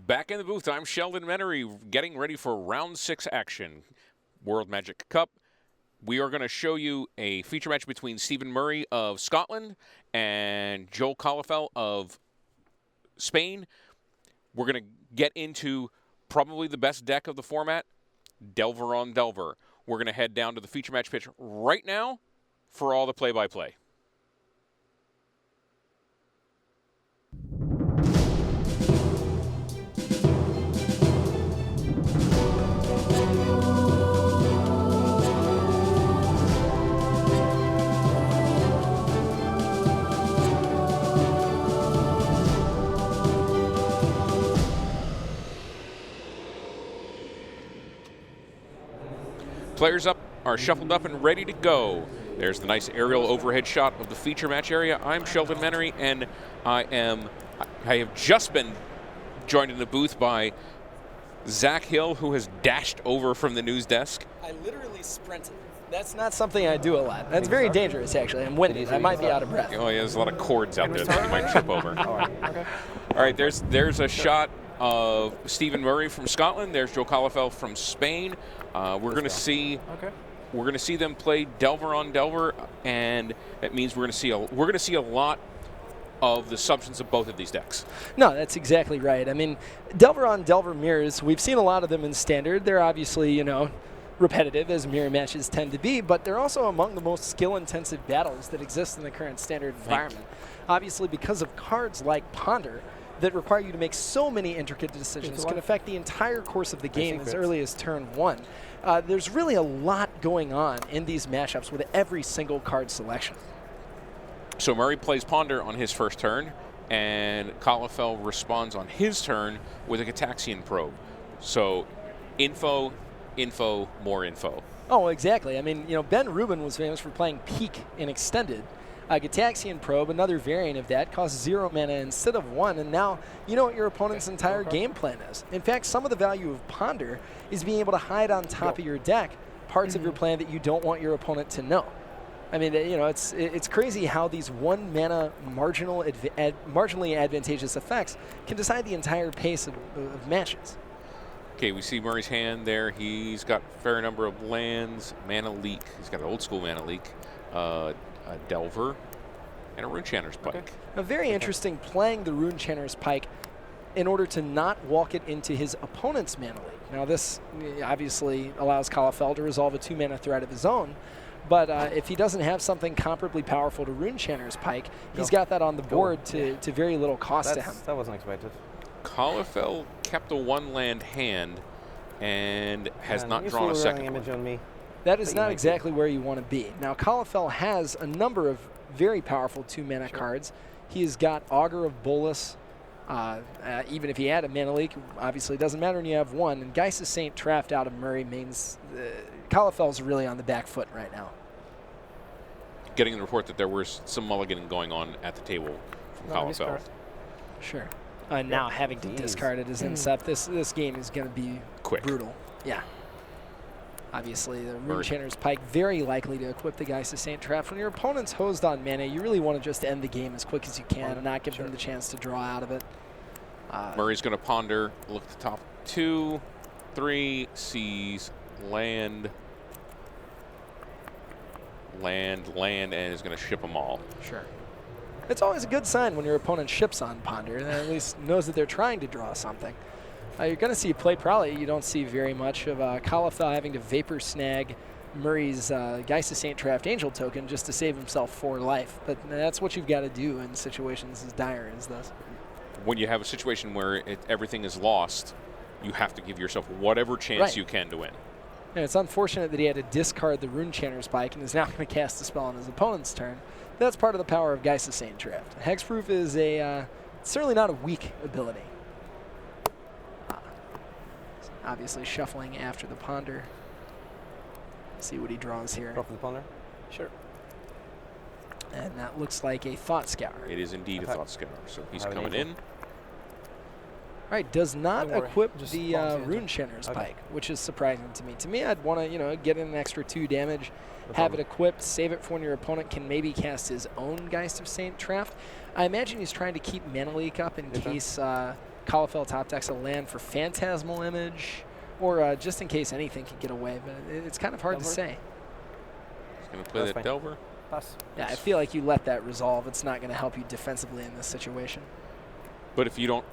Back in the booth, I'm Sheldon Menery, getting ready for round 6 action. World Magic Cup. We are going to show you a feature match between Stephen Murray of Scotland and Joel Calafell of Spain. We're going to get into probably the best deck of the format, Delver on Delver. We're going to head down to the feature match pitch right now for all the play-by-play. Players up are shuffled up and ready to go. There's the nice aerial overhead shot of the feature match area. I'm Sheldon Menery, and I have just been joined in the booth by Zach Hill, who has dashed over from the news desk. I literally sprinted. That's not something I do a lot. That's very dangerous, actually. I'm windy. I might be out of breath. Oh, yeah, there's a lot of cords out there that you might trip over. All right. Okay. All right, there's a shot of Stephen Murray from Scotland. There's Joel Calafell from Spain. We're going to see them play Delver on Delver, and that means we're going to see a lot of the substance of both of these decks. No, that's exactly right. I mean, Delver on Delver mirrors, we've seen a lot of them in Standard. They're obviously, repetitive, as mirror matches tend to be, but they're also among the most skill-intensive battles that exist in the current Standard environment. Obviously, because of cards like Ponder that require you to make so many intricate decisions, can affect the entire course of the game as early as turn 1. There's really a lot going on in these matchups with every single card selection. So Murray plays Ponder on his first turn, and Calafell responds on his turn with a Gitaxian Probe. So info, more info. Oh, exactly. I mean, Ben Rubin was famous for playing Peak in Extended. Gitaxian Probe, another variant of that, costs 0 mana instead of 1, and now you know what your opponent's entire game plan is. In fact, some of the value of Ponder is being able to hide on top of your deck parts of your plan that you don't want your opponent to know. I mean, it's crazy how these 1 mana marginally advantageous effects can decide the entire pace of matches. Okay, we see Murray's hand there. He's got a fair number of lands, Mana Leak. He's got an old school Mana Leak. A Delver, and a Runechanter's Pike. Okay. Now, very interesting playing the Runechanter's Pike in order to not walk it into his opponent's Mana Leak. Now, this obviously allows Calafell to resolve a 2-mana threat of his own, but if he doesn't have something comparably powerful to Runechanter's Pike, he's got that on the board to very little cost to him. That wasn't expected. Calafell kept a 1-land hand and has not drawn a second image on me. That is not exactly where you want to be. Now, Calafell has a number of very powerful 2-mana cards. He has got Augur of Bolas. Even if he had a Mana Leak, obviously it doesn't matter when you have 1. And Geist of Saint Traft out of Murray means Calafell's really on the back foot right now. Getting the report that there was some mulliganing going on at the table from Calafell. Sure. Now having to discard it as incept, this game is going to be quick, brutal. Yeah. Obviously, the Runechanter's Pike very likely to equip the Geist of Saint Traft. When your opponent's hosed on mana, you really want to just end the game as quick as you can and not give them the chance to draw out of it. Murray's going to ponder, look at the top 2, 3, sees land, and is going to ship them all. Sure. It's always a good sign when your opponent ships on Ponder, and at least knows that they're trying to draw something. You're going to see play probably. You don't see very much of Calafell having to Vapor Snag Murray's Geist of Saint Traft Angel token just to save himself 4 life. But that's what you've got to do in situations as dire as this. When you have a situation where everything is lost, you have to give yourself whatever chance you can to win. And it's unfortunate that he had to discard the Runechanter's Pike and is now going to cast a spell on his opponent's turn. That's part of the power of Geist of Saint Traft. Hexproof is certainly not a weak ability. Obviously shuffling after the Ponder. See what he draws here. Draw for the Ponder? Sure. And that looks like a Thought Scour. It is indeed a Thought Scour, so he's coming in. All right, does not equip the Runechanter's Pike, which is surprising to me. To me, I'd want to, get an extra 2 damage, have it equipped, save it for when your opponent can maybe cast his own Geist of Saint Traft. I imagine he's trying to keep Mana Leak up in case Calafell top decks a land for Phantasmal Image, or just in case anything could get away, but it's kind of hard to say. He's going to play that Delver. Pass. Yeah, I feel like you let that resolve. It's not going to help you defensively in this situation. But if you don't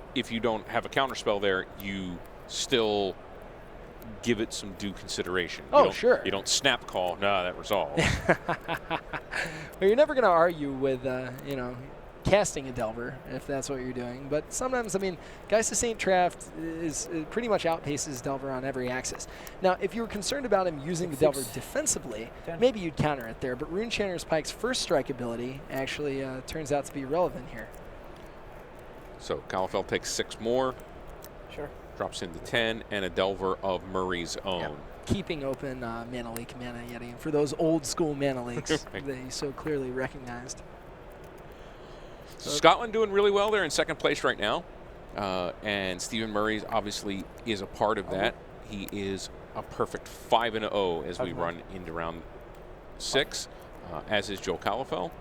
have a counterspell there, you still give it some due consideration. Sure. You don't snap call, no, that resolves. Well, you're never going to argue with, casting a Delver if that's what you're doing. But sometimes, I mean, Geist of St. Traft pretty much outpaces Delver on every axis. Now, if you were concerned about him using the Delver defensively, maybe you'd counter it there. But Rune Chanter's Pike's first strike ability actually turns out to be relevant here. So Calafell takes 6 more. Sure. Drops into 10, and a Delver of Murray's own. Yep. Keeping open Mana Leak, Mana Yeti for those old school Mana Leaks that you so clearly recognized. So Scotland doing really well there in second place right now. And Stephen Murray obviously is a part of that. He is a perfect 5-0 as we run into round 6, as is Joe Calafell.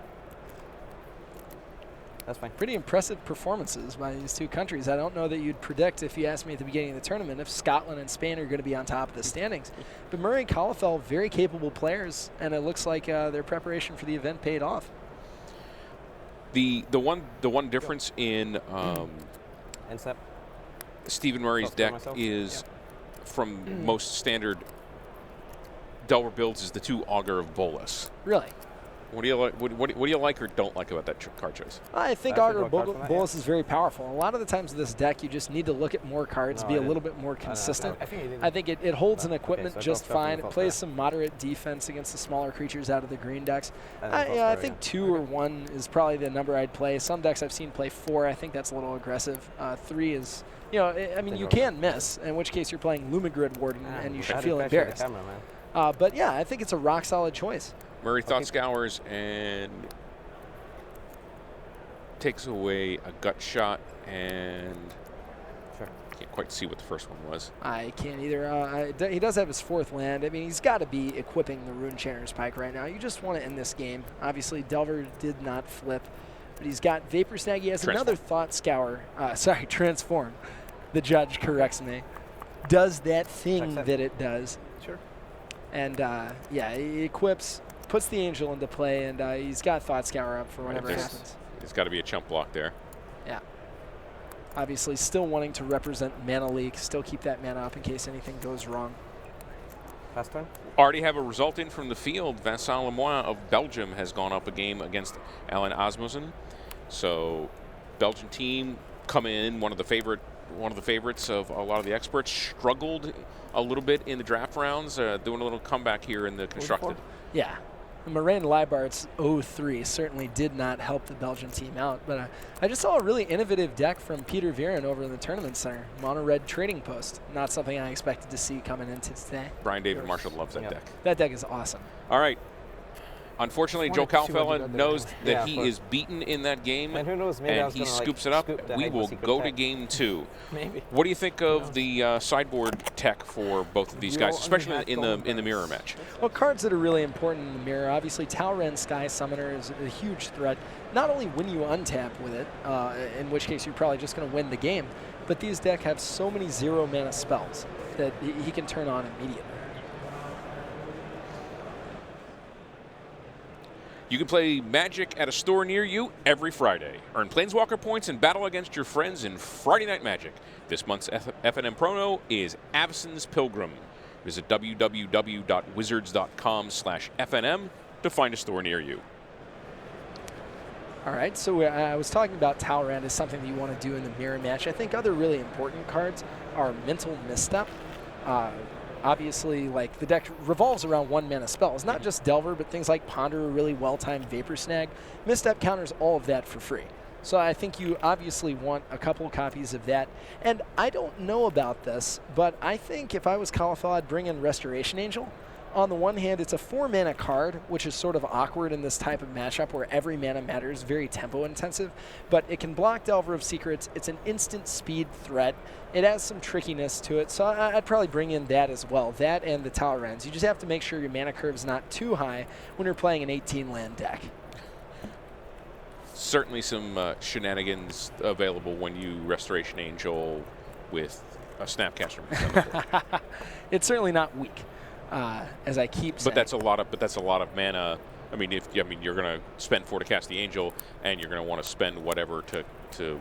That's fine. Pretty impressive performances by these two countries. I don't know that you'd predict, if you asked me at the beginning of the tournament, if Scotland and Spain are going to be on top of the standings. But Murray and Calafell, very capable players, and it looks like their preparation for the event paid off. The one difference in Stephen Murray's deck is from most standard Delver builds is the 2 Augur of Bolas. Really? What do you like? What do you like or don't like about that card choice? I think Augur Bolas is very powerful. A lot of the times with this deck, you just need to look at more cards, be a little bit more consistent. I think it holds an equipment just fine. It plays some moderate defense against the smaller creatures out of the green decks. I think 2 or 1 is probably the number I'd play. Some decks I've seen play 4. I think that's a little aggressive. 3 is, I mean, you can miss, in which case you're playing Lumigrid Warden, and you should feel embarrassed. But yeah, I think it's a rock solid choice. Murray Thought Scours and takes away a gut shot, and can't quite see what the first one was. I can't either. He does have his 4th land. I mean, he's got to be equipping the Rune Chanter's Pike right now. You just want to end this game. Obviously, Delver did not flip, but he's got Vapor Snag. He has another Thought Scour. Transform. The judge corrects me. Does that thing that it does. Sure. And, he equips, puts the Angel into play, and he's got Thought Scour up for whatever happens. There's got to be a chump block there. Yeah. Obviously, still wanting to represent Mana Leak, still keep that mana up in case anything goes wrong. Last turn. Already have a result in from the field. Vincent Lemoine of Belgium has gone up a game against Alan Asmussen. So, Belgian team come in, one of the favorites of a lot of the experts, struggled a little bit in the draft rounds, doing a little comeback here in the constructed. Yeah. Moraine Leibart's 0-3 certainly did not help the Belgian team out, but I just saw a really innovative deck from Peter Viren over in the tournament center. Mono red trading post. Not something I expected to see coming into today. Brian David Marshall loves that deck. That deck is awesome. All right. Unfortunately, Joe Calafell knows that he is beaten in that game, and who knows, maybe and he scoops it up. We will go to game 2. Maybe. What do you think of the sideboard tech for both of these guys, especially in the mirror match? Well, cards that are really important in the mirror. Obviously, Talren Sky Summoner is a huge threat. Not only when you untap with it, in which case you're probably just going to win the game, but these decks have so many 0 mana spells that he can turn on immediately. You can play Magic at a store near you every Friday. Earn Planeswalker points and battle against your friends in Friday Night Magic. This month's FNM promo is Avacyn's Pilgrim. Visit www.wizards.com/FNM to find a store near you. All right, so I was talking about Talrand as something that you want to do in the mirror match. I think other really important cards are Mental Misstep. Obviously, like, the deck revolves around 1 mana spells, not just Delver, but things like Ponder, a really well-timed Vapor Snag. Misstep counters all of that for free. So I think you obviously want a couple copies of that. And I don't know about this, but I think if I was Calafell, I'd bring in Restoration Angel. On the one hand, it's a 4 mana card, which is sort of awkward in this type of matchup where every mana matters, very tempo intensive, but it can block Delver of Secrets. It's an instant speed threat. It has some trickiness to it, so I'd probably bring in that as well, that and the Talrens. You just have to make sure your mana curve's not too high when you're playing an 18-land deck. certainly some shenanigans available when you Restoration Angel with a Snapcaster. It's certainly not weak, as I keep saying. But that's a lot of mana. I mean, you're going to spend 4 to cast the Angel, and you're going to want to spend whatever to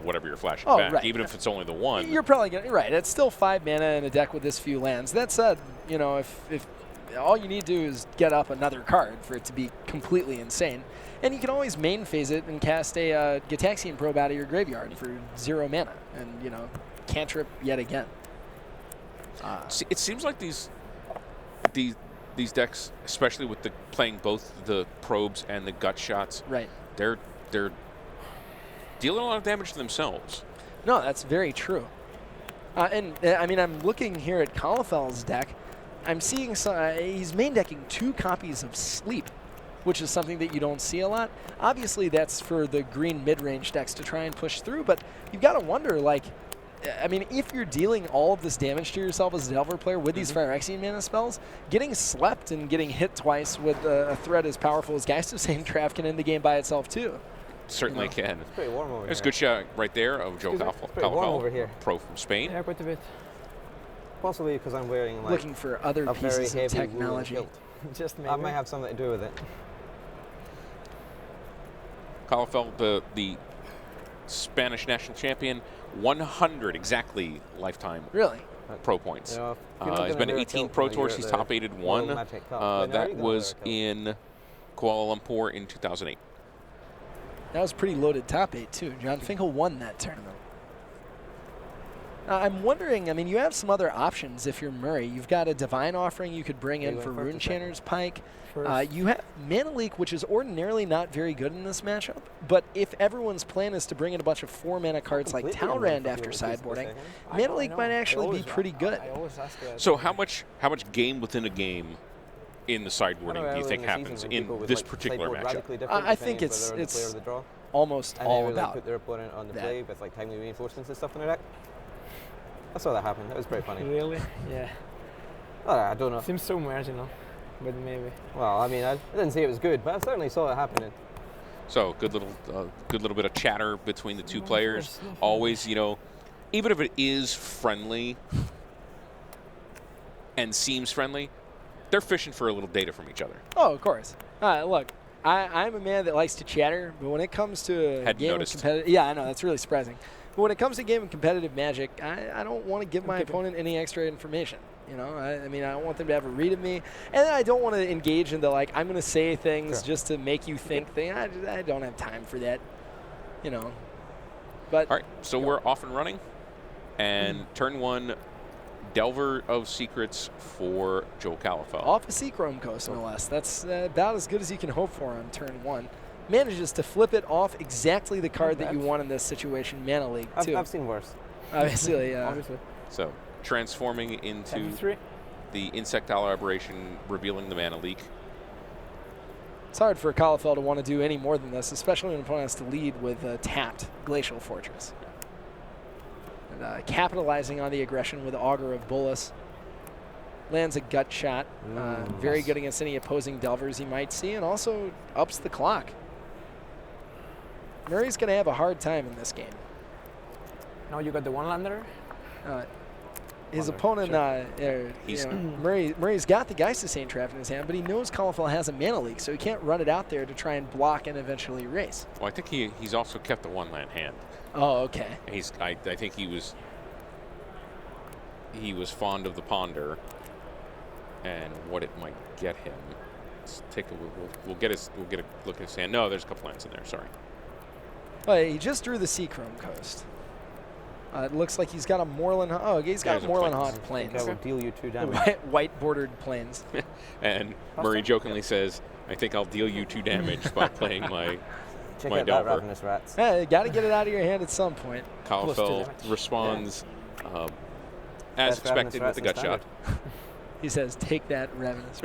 whatever you're flashing back, right. even if it's only the 1. You're probably going to, right. It's still 5 mana in a deck with this few lands. That said, you know, if all you need to do is get up another card for it to be completely insane, and you can always main phase it and cast a Gitaxian Probe out of your graveyard for 0 mana, and you know, cantrip yet again. It seems like these decks, especially with playing both the probes and the gut shots, right? They're dealing a lot of damage to themselves. No, that's very true. And I mean, I'm looking here at Calafell's deck. I'm seeing he's main decking 2 copies of Sleep, which is something that you don't see a lot. Obviously, that's for the green mid-range decks to try and push through, but you've got to wonder, like, I mean, if you're dealing all of this damage to yourself as a Delver player with these Phyrexian mana spells, getting slept and getting hit twice with a threat as powerful as Geist of Sanctraft can end the game by itself, too. Certainly can. It's pretty warm over There's here. a good shot right there of Joe Calafell, pro from Spain. Yeah, quite a bit. Possibly because I'm wearing like looking for other a pieces very of heavy technology. woolen kilt. Just maybe. That might have something to do with it. Calafell, the Spanish national champion, 100 exactly lifetime Really? pro points. You know, He's been to 18 Pro Tours. He's top 8'd 1. That was in Kuala Lumpur in 2008. That was pretty loaded top 8, too. John Finkel won that tournament. I'm wondering, I mean, you have some other options if you're Murray. You've got a Divine Offering you could bring in for Rune Chanter's Pike. You have Mana Leak, which is ordinarily not very good in this matchup, but if everyone's plan is to bring in a bunch of 4-mana cards like Talrand after sideboarding, Mana Leak might actually be pretty good. So how much game within a game in the sideboarding do you think happens in this particular matchup? I think it's almost all about put their opponent on the that. play with like timely reinforcements and stuff in their deck. I saw that happen. That was pretty funny. Really? Yeah. I don't know. Seems so marginal, but maybe. Well, I mean, I didn't say it was good, but I certainly saw it happening. So good little bit of chatter between the two players. Always, you know, even if it is friendly and seems friendly, they're fishing for a little data from each other. Oh, of course. Look, I'm a man that likes to chatter, but when it comes to a game of competitive, yeah, I know that's really surprising. But when it comes to game of competitive Magic, I don't want to give my opponent any extra information. You know, I mean, I don't want them to have a read of me, and I don't want to engage into like I'm going to say things just to make you think things. I don't have time for that. You know. But all right, so we're off and running, and turn 1. Delver of Secrets for Joe Calafell. Off a Seachrome Coast, no less. That's about as good as you can hope for on turn 1. Manages to flip it off exactly the card that you want in this situation, Mana League, too. I've seen worse. Obviously, yeah. Obviously. So, transforming into the Insectile Aberration, revealing the Mana Leak. It's hard for Calafell to want to do any more than this, especially when an opponent has to lead with a tapped Glacial Fortress. And capitalizing on the aggression with Augur of Bolas. Lands a gut shot. Very good against any opposing Delvers he might see, and also ups the clock. Murray's going to have a hard time in this game. Now you got the one-lander? His opponent, Murray's got the Geist of Sanctraft in his hand, but he knows Calafell has a Mana Leak, so he can't run it out there to try and block and eventually erase. Well, I think he's also kept the one-land hand. Oh, okay. I think he was fond of the Ponder and what it might get him. Let's take we'll get a look at his hand. No, there's a couple lands in there. Sorry. Well, he just drew the Seachrome Coast. It looks like he's got a Moreland. Oh, he's got Moreland Hawk Plains. I will deal you 2 damage. White bordered plains. And Murray jokingly says, "I think I'll deal you 2 damage by playing my Check my out Delver." that Ravenous Rats. Yeah, you got to get it out of your hand at some point. Calafell responds as expected with the gut shot. He says, "Take that, Ravenous."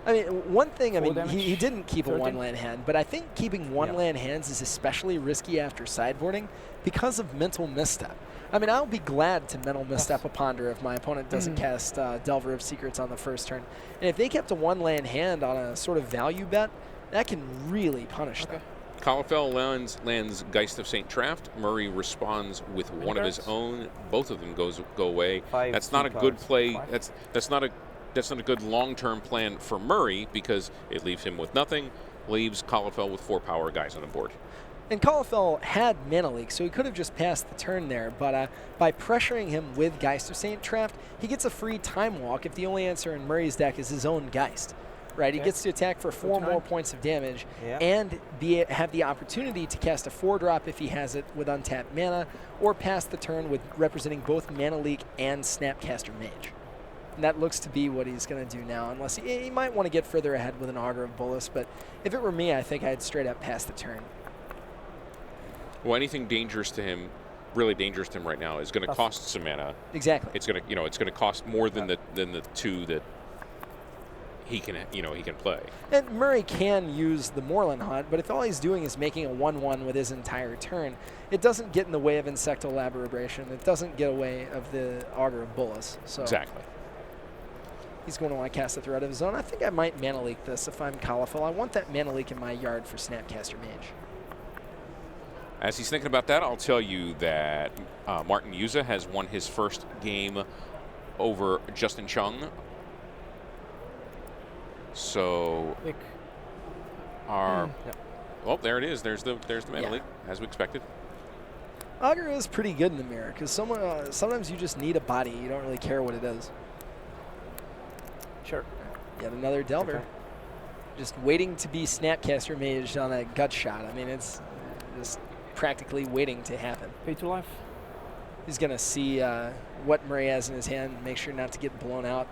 I mean, one thing, he didn't keep a one-land hand, but I think keeping one-land hands is especially risky after sideboarding because of Mental Misstep. I mean, I'll be glad to Mental Misstep a Ponder if my opponent doesn't cast Delver of Secrets on the first turn. And if they kept a one-land hand on a sort of value bet, that can really punish them. Calafell lands Geist of St. Traft. Murray responds with one of his own. Both of them go away. That's not a good play. That's not a good long-term plan for Murray because it leaves him with nothing. Leaves Calafell with 4 power guys on the board. And Calafell had Mana Leak, so he could have just passed the turn there. But by pressuring him with Geist of St. Traft, he gets a free Time Walk if the only answer in Murray's deck is his own Geist. Right, he gets to attack for 4 more points of damage and have the opportunity to cast a 4-drop if he has it with untapped mana, or pass the turn with representing both Mana Leak and Snapcaster Mage. And that looks to be what he's going to do now, unless he might want to get further ahead with an Augur of Bolas, but if it were me, I think I'd straight up pass the turn. Well, anything dangerous to him, really dangerous to him right now, is going to cost some mana. Exactly. It's going to, it's going to cost more than the 2 that he can, he can play. And Murray can use the Moorland Hunt, but if all he's doing is making a 1/1 with his entire turn, it doesn't get in the way of Insectal Aberration. It doesn't get away of the Augur of Bolas. So exactly. He's going to want to cast a threat of his own. I think I might Mana Leak this if I'm Calafell. I want that Mana Leak in my yard for Snapcaster Mage. As he's thinking about that, I'll tell you that Martin Yuza has won his first game over Justin Chung. So well, there it is. There's the Mana Leak, as we expected. Augur is pretty good in the mirror because sometimes you just need a body. You don't really care what it is. Sure. Yet another Delver. Just waiting to be Snapcaster Mage on a gut shot. I mean, it's just practically waiting to happen. Pay to life. He's going to see what Murray has in his hand, make sure not to get blown out.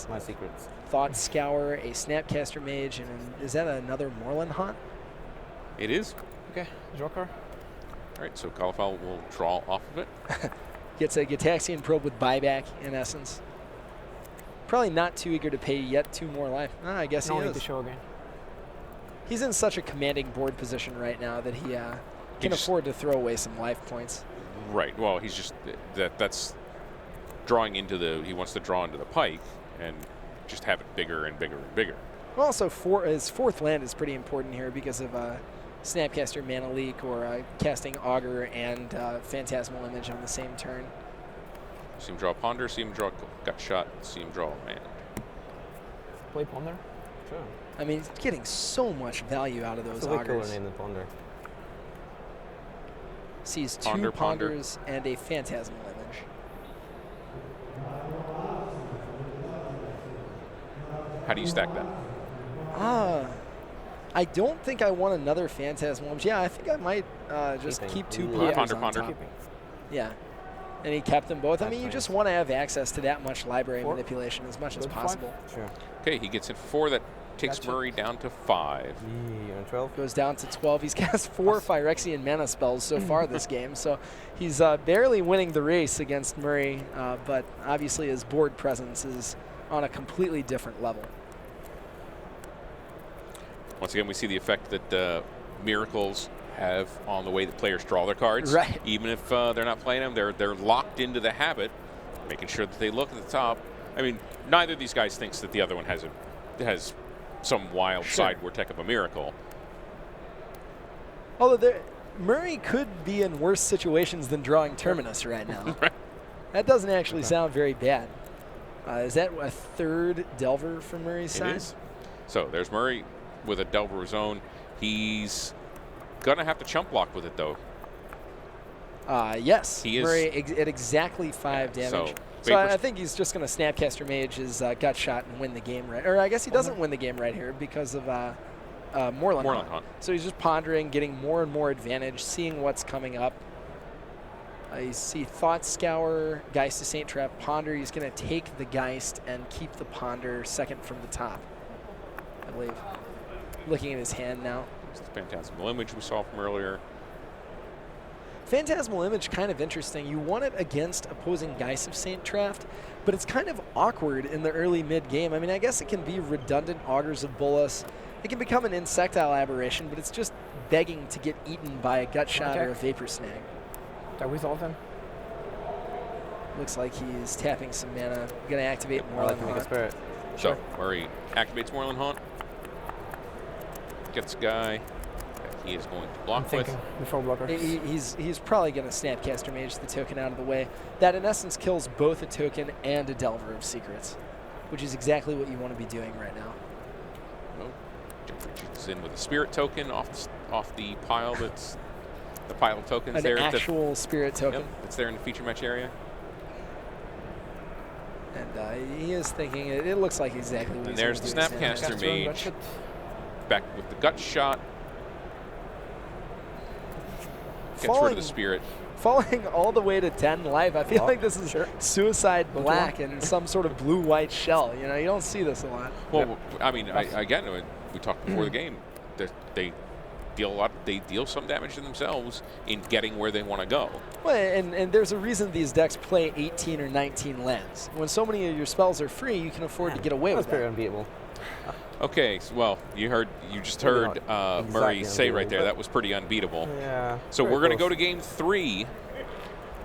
My secrets. Thought Scour, a Snapcaster Mage, and is that another Moorland Hunt? It is. Okay, draw card. All right, so Calafell will draw off of it. Gets a Gitaxian Probe with buyback, in essence. Probably not too eager to pay yet 2 more life. I guess he is. To show again. He's in such a commanding board position right now that he can afford to throw away some life points. Right. Well, he's just that's drawing into the. He wants to draw into the pike and just have it bigger and bigger and bigger. Also, his 4th land is pretty important here because of Snapcaster Mana Leak or casting Augur and Phantasmal Image on the same turn. See him draw Ponder, see him draw Gut Shot, see him draw Man. Play Ponder? Sure. I mean, he's getting so much value out of those It's a way cooler Augurs. name than Ponder. Sees 2 Ponder. Ponders and a Phantasmal Image. How do you stack that? I don't think I want another Phantasmal Image. Yeah, I think I might just keep 2 Ponders on top. Yeah. And he kept them both. I mean, you just want to have access to that much library manipulation as much as possible. Sure. Okay, he gets in 4. That takes Murray down to 5. You're on 12? Goes down to 12. He's cast 4 Phyrexian mana spells so far this game, so he's barely winning the race against Murray, but obviously his board presence is on a completely different level. Once again, we see the effect that miracles have on the way that players draw their cards. Right. Even if they're not playing them, they're locked into the habit, making sure that they look at the top. I mean, neither of these guys thinks that the other one has some wild sideboard tech of a miracle. Although Murray could be in worse situations than drawing Terminus right now. Right. That doesn't actually sound very bad. Is that a 3rd Delver from Murray's side? It is. So there's Murray with a Delver of his own. He's going to have to chump block with it, though. Yes. He is. Murray at exactly 5 damage. So I think he's just going to Snapcaster Mage his Gut Shot and win the game right. Or I guess he doesn't win the game right here because of Moorland Hunt. So he's just pondering, getting more and more advantage, seeing what's coming up. You see Thought Scour, Geist of St. Traft, Ponder. He's going to take the Geist and keep the Ponder second from the top, I believe. Looking at his hand now. It's the Phantasmal Image we saw from earlier. Phantasmal Image, kind of interesting. You want it against opposing Geist of St. Traft, but it's kind of awkward in the early mid-game. I mean, I guess it can be redundant Augurs of Bolas. It can become an Insectile Aberration, but it's just begging to get eaten by a Gut Shot or a Vapor Snag. That resolve them? Looks like he's tapping some mana. Going to activate Moorland Hunt. Spirit. So Murray activates Moorland Haunt. gets a guy that he is going to I'm block with. thinking before blocker. He's probably going to Snapcaster Mage the token out of the way. That, in essence, kills both a token and a Delver of Secrets, which is exactly what you want to be doing right now. Oh, Jeffrey is in with a Spirit token off the pile that's the pile of tokens An there. actual Spirit token. Yep, it's there in the feature match area. And he is thinking, it looks like exactly what And he's there's the gonna do. Snapcaster Mage. Ratchet. Back with the gut shot. Gets rid Falling- of the Spirit. Falling all the way to 10 life. I feel like this is Suicide Black and some sort of blue-white shell. You know, you don't see this a lot. Well, I mean, again, we talked before the game that they deal some damage to themselves in getting where they want to go. Well, and there's a reason these decks play 18 or 19 lands. When so many of your spells are free, you can afford to get away That's with pretty that. unbeatable. Okay, well, you just Maybe heard not Murray exactly say right unbeatable, there but- that was pretty unbeatable. Yeah. So very we're going to close. go to game 3,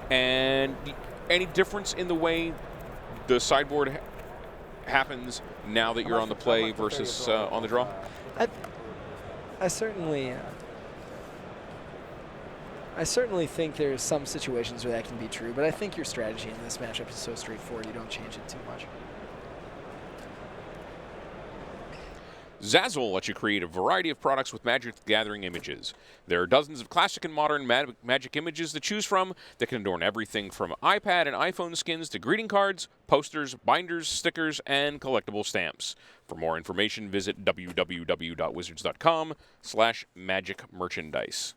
and any difference in the way the sideboard happens now that you're on the play versus on the draw? I certainly think there's some situations where that can be true, but I think your strategy in this matchup is so straightforward you don't change it too much. Zazzle lets you create a variety of products with Magic the Gathering images. There are dozens of classic and modern Magic images to choose from that can adorn everything from iPad and iPhone skins to greeting cards, posters, binders, stickers, and collectible stamps. For more information, visit www.wizards.com/magicmerchandise.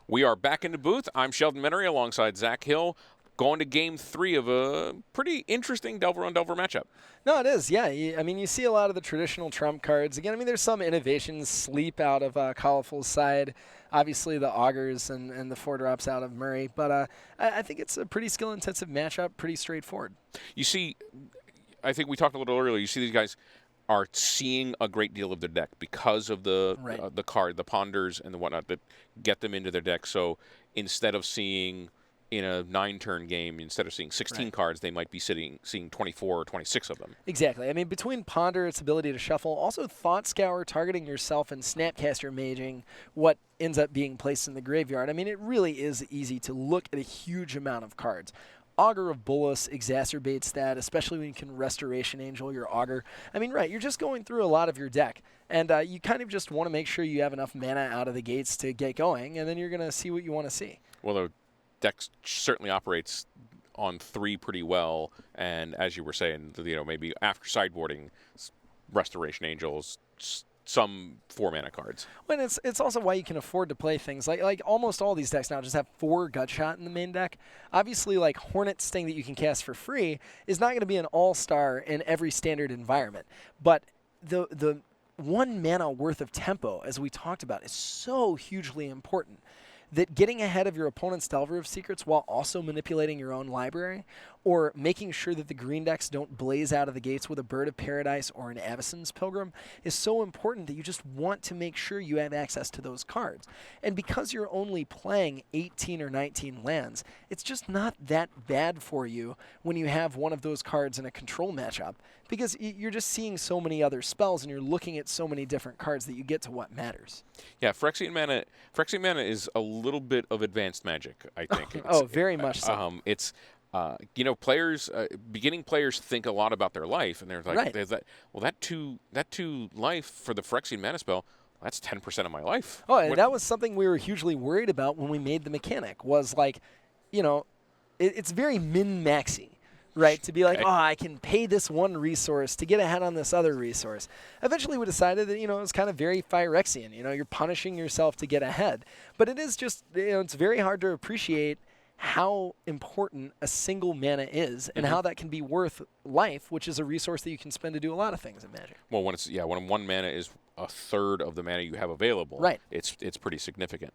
We are back in the booth. I'm Sheldon Menery alongside Zach Hill, going to game 3 of a pretty interesting Delver-on-Delver matchup. No, it is, yeah. I mean, you see a lot of the traditional trump cards. Again, I mean, there's some innovations. Sleep out of Calafell's side. Obviously, the Augurs and the 4-drops out of Murray. But I think it's a pretty skill-intensive matchup, pretty straightforward. You see, I think we talked a little earlier, you see these guys are seeing a great deal of their deck because of the card, the ponders and the whatnot that get them into their deck. So instead of seeing in a 9-turn game, instead of seeing 16 cards, they might be seeing 24 or 26 of them. Exactly. I mean, between Ponder, its ability to shuffle, also Thought Scour, targeting yourself, and Snapcaster Maging what ends up being placed in the graveyard. I mean, it really is easy to look at a huge amount of cards. Augur of Bolas exacerbates that, especially when you can Restoration Angel your Augur. I mean, right, you're just going through a lot of your deck, and you kind of just want to make sure you have enough mana out of the gates to get going, and then you're going to see what you want to see. Well, the deck certainly operates on 3 pretty well, and as you were saying, you know, maybe after sideboarding, Restoration Angels, some 4-mana cards. Well, and it's also why you can afford to play things like almost all these decks now just have 4 Gutshot in the main deck. Obviously, like Hornet Sting that you can cast for free is not going to be an all-star in every standard environment, but the 1 mana worth of tempo, as we talked about, is so hugely important that getting ahead of your opponent's Delver of Secrets while also manipulating your own library, or making sure that the green decks don't blaze out of the gates with a Bird of Paradise or an Avacyn's Pilgrim, is so important that you just want to make sure you have access to those cards. And because you're only playing 18 or 19 lands, it's just not that bad for you when you have one of those cards in a control matchup, because you're just seeing so many other spells and you're looking at so many different cards that you get to what matters. Yeah, Phyrexian Mana is a little bit of advanced Magic, I think. Very much so. It's you know, players, beginning players think a lot about their life, and they're like, that two life for the Phyrexian Mana spell, that's 10% of my life. Oh, and that was something we were hugely worried about when we made the mechanic, was like, you know, it's very min-maxy, right? To be like, oh, I can pay this one resource to get ahead on this other resource. Eventually we decided that, you know, it was kind of very Phyrexian. You know, you're punishing yourself to get ahead. But it is just, you know, it's very hard to appreciate how important a single mana is and how that can be worth life, which is a resource that you can spend to do a lot of things in Magic. Well, when 1 mana is a third of the mana you have available, right, it's pretty significant.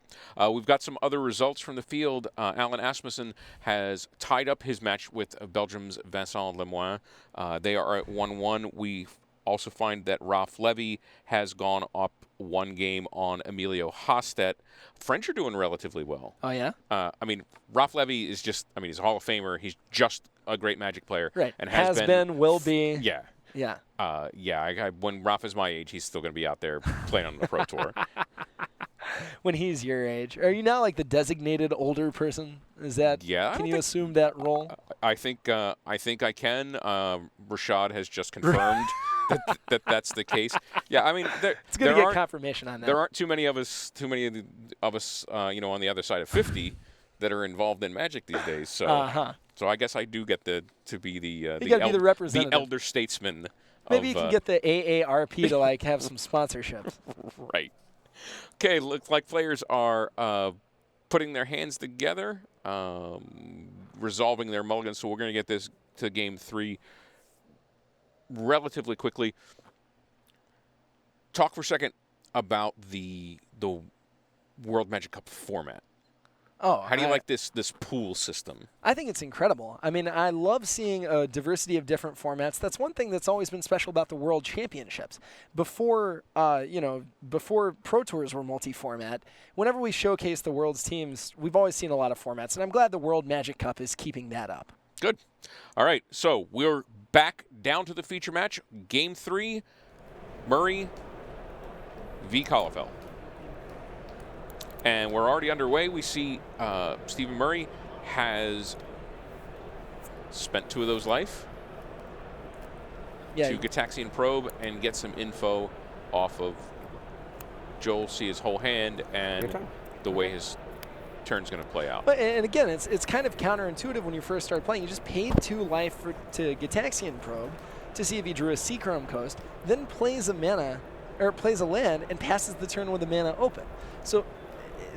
We've got some other results from the field. Alan Asmussen has tied up his match with Belgium's Vincent Lemoine. They are at 1-1. We also find that Ralph Levy has gone up 1 game on Emilio Hostet. French are doing relatively well. Oh, yeah? I mean, Ralph Levy is just, I mean, he's a Hall of Famer. He's just a great Magic player. Right. And has been, will be. Yeah. Yeah. When Ralph is my age, he's still going to be out there playing on the Pro Tour. When he's your age. Are you now like the designated older person? Is that, Yeah. can you assume that role? I think I can. Rashad has just confirmed that's the case. Yeah, I mean, It's good to get confirmation on that. There aren't too many of us, on the other side of 50 that are involved in Magic these days. So, so I guess I do get to be the representative. the elder statesman. Maybe you can get the AARP to like have some sponsorship. Right. Okay, looks like players are putting their hands together, resolving their mulligans. So we're going to get this to Game 3 relatively quickly. Talk for a second about the World Magic Cup format. Oh, how do you like this pool system? I think it's incredible. I mean, I love seeing a diversity of different formats. That's one thing that's always been special about the World Championships. Before Pro Tours were multi-format, whenever we showcase the World's teams, we've always seen a lot of formats, and I'm glad the World Magic Cup is keeping that up. Good. All right, so we're back down to the feature match. Game 3, Murray v. Calafell. And we're already underway. We see Stephen Murray has spent 2 of those life to Gitaxian Probe and get some info off of Joel, see his whole hand and the way his turn's going to play out. But, and again, it's kind of counterintuitive when you first start playing. You just paid 2 life to Gitaxian Probe to see if he drew a Seachrome Coast, then plays a land and passes the turn with a mana open. So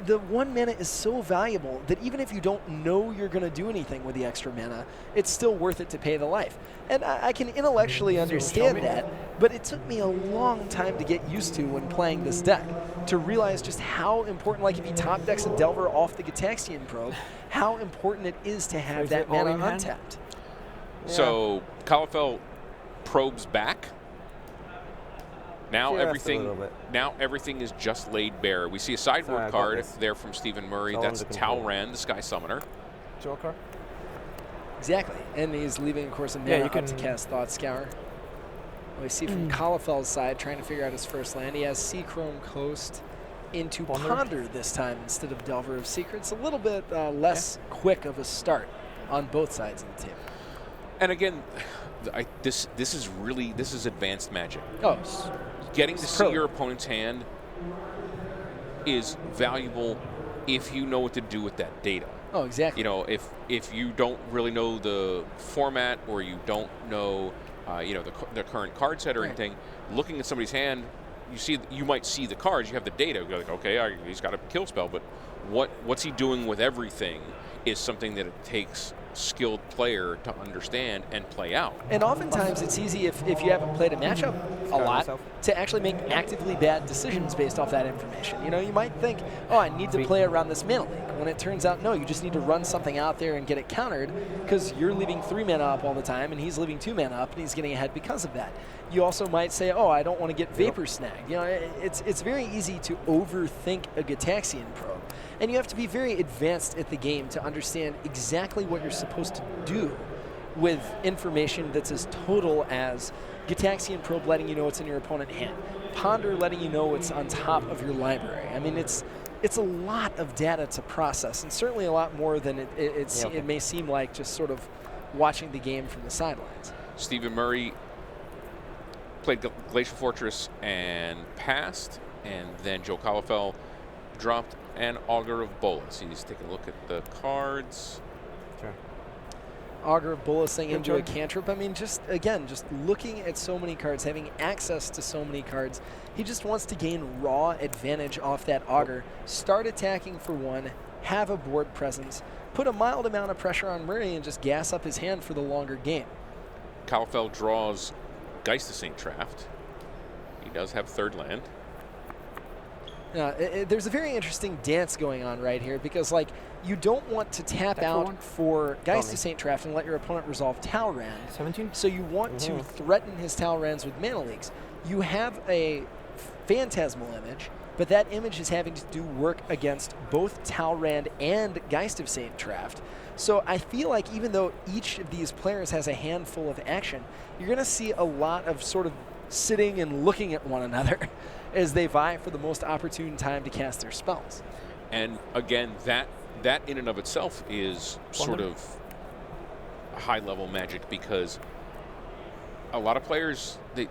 the 1 mana is so valuable that even if you don't know you're going to do anything with the extra mana, it's still worth it to pay the life. And I can intellectually understand that, but it took me a long time to get used to when playing this deck, to realize just how important, like if you top decks a Delver off the Gitaxian Probe, how important it is to have that mana untapped. So Calafell probes back. Now everything is just laid bare. We see a sideboard card there from Stephen Murray. That's Talran, the Sky Summoner. Joker. Exactly. And he's leaving, of course, a mana up to cast Thought Scour. We see from Calafell's side, trying to figure out his first land. He has Seachrome Coast into Ponder this time instead of Delver of Secrets. A little bit less quick of a start on both sides of the table. And again, this is advanced Magic. Oh, getting to see your opponent's hand is valuable if you know what to do with that data. Oh, exactly. You know, if you don't really know the format or you don't know, the current card set or anything, looking at somebody's hand, you might see the cards, you have the data, you're like, okay, he's got a kill spell, but what's he doing with everything is something that it takes skilled player to understand and play out. And oftentimes it's easy if you haven't played a matchup a lot to actually make actively bad decisions based off that information. You know, you might think, oh, I need to play around this mana leak, when it turns out, no, you just need to run something out there and get it countered because you're leaving 3 mana up all the time and he's leaving 2 mana up and he's getting ahead because of that. You also might say, oh, I don't want to get Vapor Snagged. You know, it's very easy to overthink a Gitaxian Probe. And you have to be very advanced at the game to understand exactly what you're supposed to do with information that's as total as Gitaxian Probe letting you know what's in your opponent's hand, Ponder letting you know what's on top of your library. I mean, it's a lot of data to process, and certainly a lot more than it may seem like just sort of watching the game from the sidelines. Stephen Murray played Glacial Fortress and passed, and then Joe Calafell dropped an Augur of Bolas. He's taking a look at the cards. Sure. Augur of Bolasing into a cantrip. I mean, just looking at so many cards, having access to so many cards, he just wants to gain raw advantage off that Augur, start attacking for 1, have a board presence, put a mild amount of pressure on Murray, and just gas up his hand for the longer game. Calafell draws Geist of St. Traft. He does have 3rd land. There's a very interesting dance going on right here because, like, you don't want to tap That for out one? for Geist me. of St. Traft and let your opponent resolve Talrand. 17? So you want to threaten his Talrands with mana leaks. You have a Phantasmal image, but that image is having to do work against both Talrand and Geist of St. Traft. So I feel like even though each of these players has a handful of action, you're going to see a lot of sort of sitting and looking at one another as they vie for the most opportune time to cast their spells. And again, that in and of itself is sort of high-level Magic, because a lot of players, they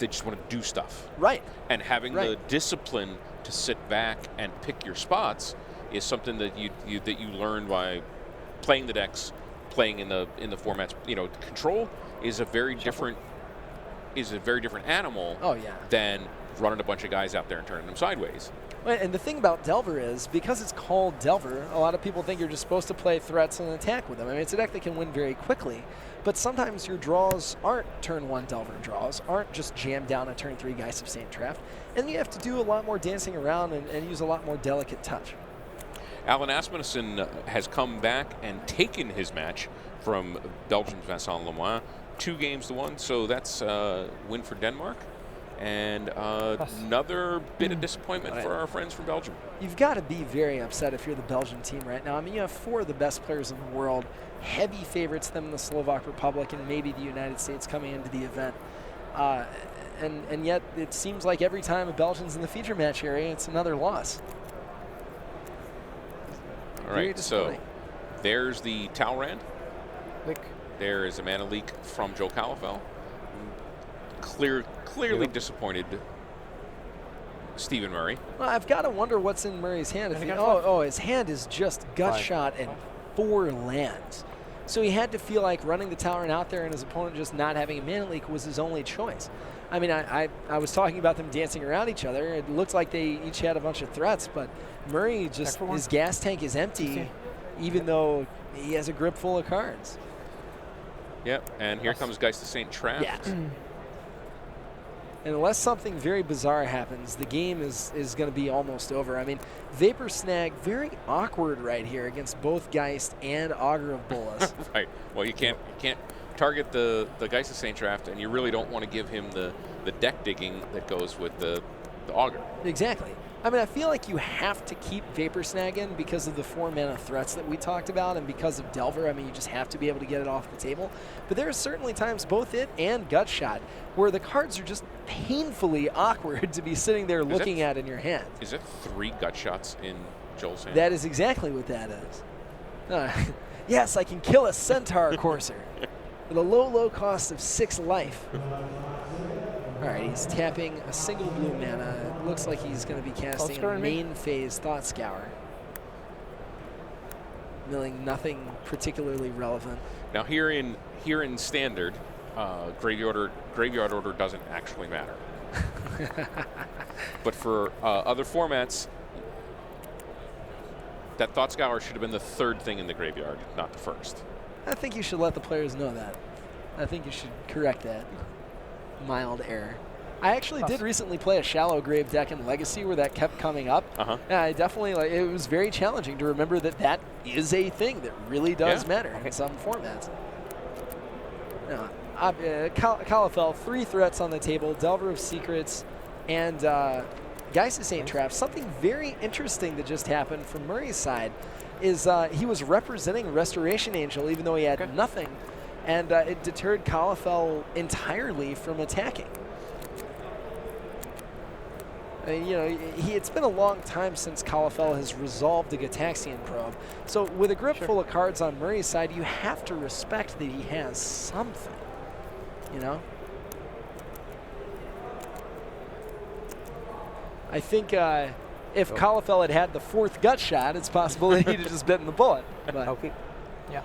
just want to do stuff. Right. And having the discipline to sit back and pick your spots is something that you learn by playing the decks, playing in the formats. You know, control is a very different animal than running a bunch of guys out there and turning them sideways. Well, and the thing about Delver is, because it's called Delver, a lot of people think you're just supposed to play threats and attack with them. I mean, it's a deck that can win very quickly, but sometimes your draws aren't turn 1 Delver draws, aren't just jammed down a turn 3 Geist of St. Traft, and you have to do a lot more dancing around and use a lot more delicate touch. Alan Asmussen has come back and taken his match from Belgium's Vincent Lemoine, 2-1, so that's a win for Denmark. And another bit of disappointment for our friends from Belgium. You've got to be very upset if you're the Belgian team right now. I mean, you have 4 of the best players in the world, heavy favorites, them in the Slovak Republic and maybe the United States coming into the event. And yet it seems like every time a Belgian's in the feature match area, it's another loss. All right, so there's the Talrand. Leak. There is a mana leak from Joe Calafell. Clearly disappointed Stephen Murray. Well, I've got to wonder what's in Murray's hand. If his hand is just gut shot and 4 lands. So he had to feel like running the Talrand out there and his opponent just not having a mana leak was his only choice. I mean, I was talking about them dancing around each other. It looks like they each had a bunch of threats, but Murray just, his gas tank is empty, even though he has a grip full of cards. Yep, and here comes Geist of St. Traft. Yeah. And unless something very bizarre happens, the game is going to be almost over. I mean, Vapor Snag, very awkward right here against both Geist and Augur of Bolas. Right. Well, you can't target the Geist of St. Traft, and you really don't want to give him the deck digging that goes with the Augur. Exactly. I mean, I feel like you have to keep Vapor Snag in because of the 4 mana threats that we talked about, and because of Delver. I mean, you just have to be able to get it off the table. But there are certainly times, both it and Gutshot, where the cards are just painfully awkward to be sitting there looking at in your hand. Is it 3 Gutshots in Joel's hand? That is exactly what that is. Yes, I can kill a Centaur Courser with a low cost of 6 life. All right, he's tapping a single blue mana. It looks like he's going to be casting a main phase Thought Scour. Milling nothing particularly relevant. Now here in Standard, graveyard order doesn't actually matter. But for other formats, that Thought Scour should have been the 3rd thing in the graveyard, not the 1st. I think you should let the players know that. I think you should correct that mild error. I actually did recently play a Shallow Grave deck in Legacy where that kept coming up. And I definitely, it was very challenging to remember that is a thing that really does matter in some formats. Calafell, 3 threats on the table, Delver of Secrets, and Geist of St. Traft. Something very interesting that just happened from Murray's side is he was representing Restoration Angel even though he had nothing, and it deterred Calafell entirely from attacking. You know, it's been a long time since Calafell has resolved the Gitaxian Probe. So with a grip full of cards on Murray's side, you have to respect that he has something, you know? I think if Calafell had the 4th gut shot, it's possible that he'd have just bitten the bullet. But Yeah.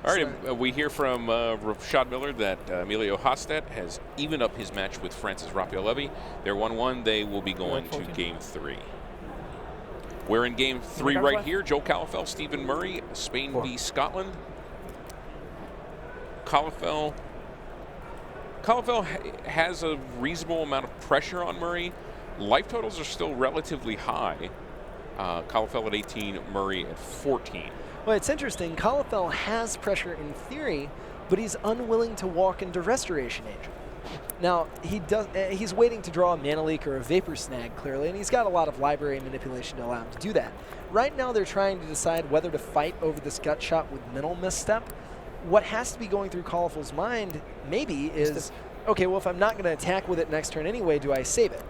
All right, we hear from Rashad Miller that Emilio Hostet has evened up his match with Francis Raphael-Levy. They're 1-1. They will be going to Game 3. We're in Game 3 right here. Joe Calafell, Stephen Murray, Spain v. Scotland. Calafell has a reasonable amount of pressure on Murray. Life totals are still relatively high. Calafell at 18, Murray at 14. Well, it's interesting. Calafell has pressure in theory, but he's unwilling to walk into Restoration Angel. Now, he's waiting to draw a Mana Leak or a Vapor Snag, clearly, and he's got a lot of library manipulation to allow him to do that. Right now, they're trying to decide whether to fight over this gut shot with Mental Misstep. What has to be going through Calafell's mind, maybe, is, okay, well, if I'm not going to attack with it next turn anyway, do I save it?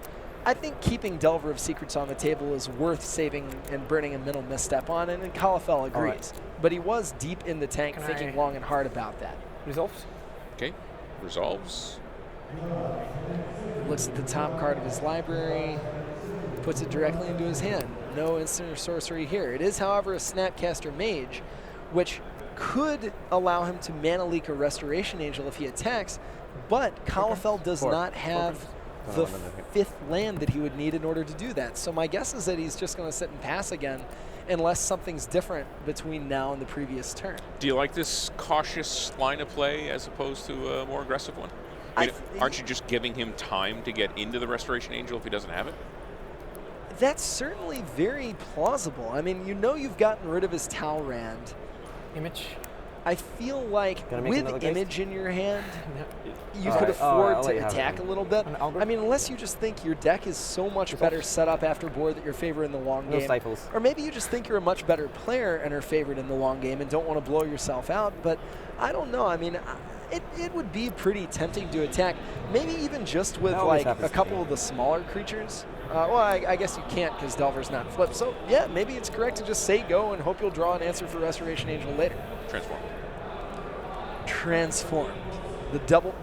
I think keeping Delver of Secrets on the table is worth saving and burning a Mental Misstep on, and Calafell agrees. But he was deep in the tank thinking long and hard about that. Resolves? Okay, resolves. Looks at the top card of his library, puts it directly into his hand. No instant or sorcery here. It is, however, a Snapcaster Mage, which could allow him to Mana Leak a Restoration Angel if he attacks, but Calafell does not have the 5th land that he would need in order to do that. So my guess is that he's just going to sit and pass again unless something's different between now and the previous turn. Do you like this cautious line of play as opposed to a more aggressive one? I mean, aren't you just giving him time to get into the Restoration Angel if he doesn't have it? That's certainly very plausible. I mean, you know you've gotten rid of his Talrand. Image? I feel like with Image in your hand, you could right. afford to attack a little bit. Algorithm? I mean, unless you just think your deck is so much better set up after board that you're favored in the long game. Stifles. Or maybe you just think you're a much better player and are favored in the long game and don't want to blow yourself out. But I don't know. I mean, it would be pretty tempting to attack. Maybe even just with like a couple of the smaller creatures. Well, I guess you can't because Delver's not flipped. So yeah, maybe it's correct to just say go and hope you'll draw an answer for Restoration Angel later. Transform. Transformed. The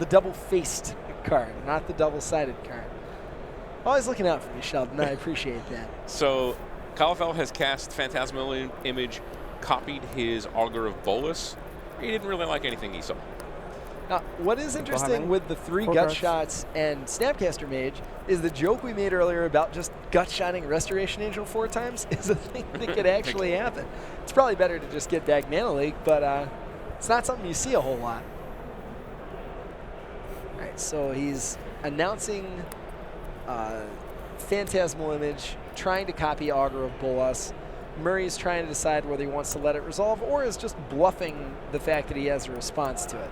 double-faced card, not the double-sided card. Always looking out for me, Sheldon. I appreciate that. So Calafell has cast Phantasmal Image, copied his Augur of Bolus. He didn't really like anything he saw. Now, what is interesting with the 3 gut shots and Snapcaster Mage is the joke we made earlier about just gut-shotting Restoration Angel 4 times is a thing that could actually happen. It's probably better to just get back Mana Leak, but it's not something you see a whole lot. All right, so he's announcing Phantasmal Image, trying to copy Augur of Bolas. Murray's trying to decide whether he wants to let it resolve or is just bluffing the fact that he has a response to it.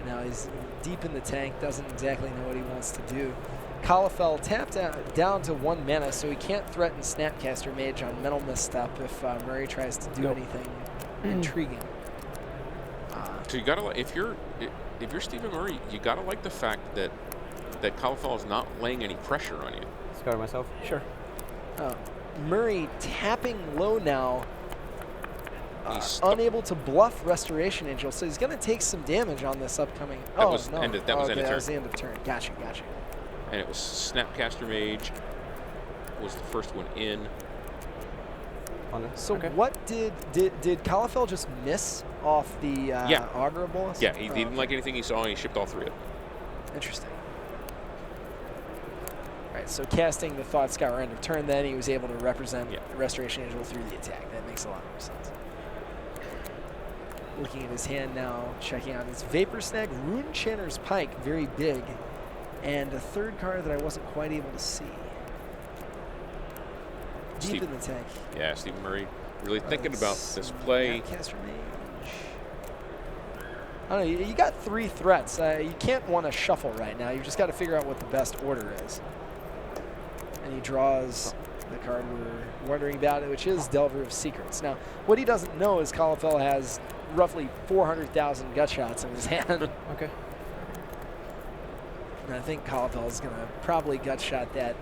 Now he's deep in the tank, doesn't exactly know what he wants to do. Calafell tapped down to 1 mana, so he can't threaten Snapcaster Mage on Mental Misstep if Murray tries to do anything intriguing. So you gotta, if you're Stephen Murray, you gotta like the fact that Calafell is not laying any pressure on you. Scar myself. Sure. Murray tapping low now. Unable to bluff Restoration Angel, so he's going to take some damage on this upcoming. That was no. end of turn. That was the end of turn. Gotcha. And it was Snapcaster Mage was the first one in. So what did Calafell just miss off the Augur of Bolas? Yeah, he didn't like anything he saw, and he shipped all 3 of them. Interesting. All right, so casting the Thought Scour end of turn, then he was able to represent Restoration Angel through the attack. That makes a lot more sense. Looking at his hand now, checking out his Vapor Snag, Rune Chanter's Pike, very big, and a 3rd card that I wasn't quite able to see. Deep in the tank. Yeah, Stephen Murray really thinking about this play. Snapcaster Mage. I don't know, you got 3 threats. You can't want to shuffle right now. You've just got to figure out what the best order is. And he draws the card we're wondering about, which is Delver of Secrets. Now, what he doesn't know is Calafell has roughly 400,000 gut shots in his hand. Okay. And I think Calafell is going to probably gut shot that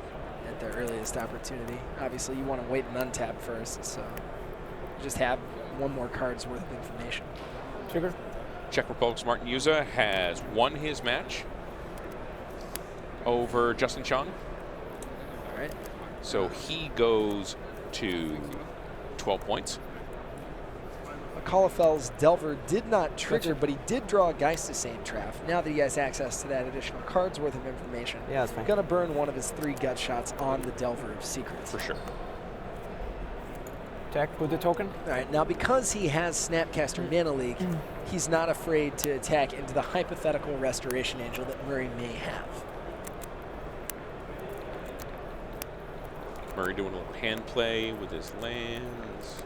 at the earliest opportunity. Obviously, you want to wait and untap first, so just have 1 more card's worth of information. Trigger. Czech Republic's Martin Yuza has won his match over Justin Chong. All right. So he goes to 12 points. Calafell's Delver did not trigger, but he did draw a Geistisane Trap. Now that he has access to that additional card's worth of information, that's fine. Going to burn 1 of his 3 gut shots on the Delver of Secrets. For sure. Attack with the token. All right, now because he has Snapcaster Mana Leak, he's not afraid to attack into the hypothetical Restoration Angel that Murray may have. Murray doing a little hand play with his lands.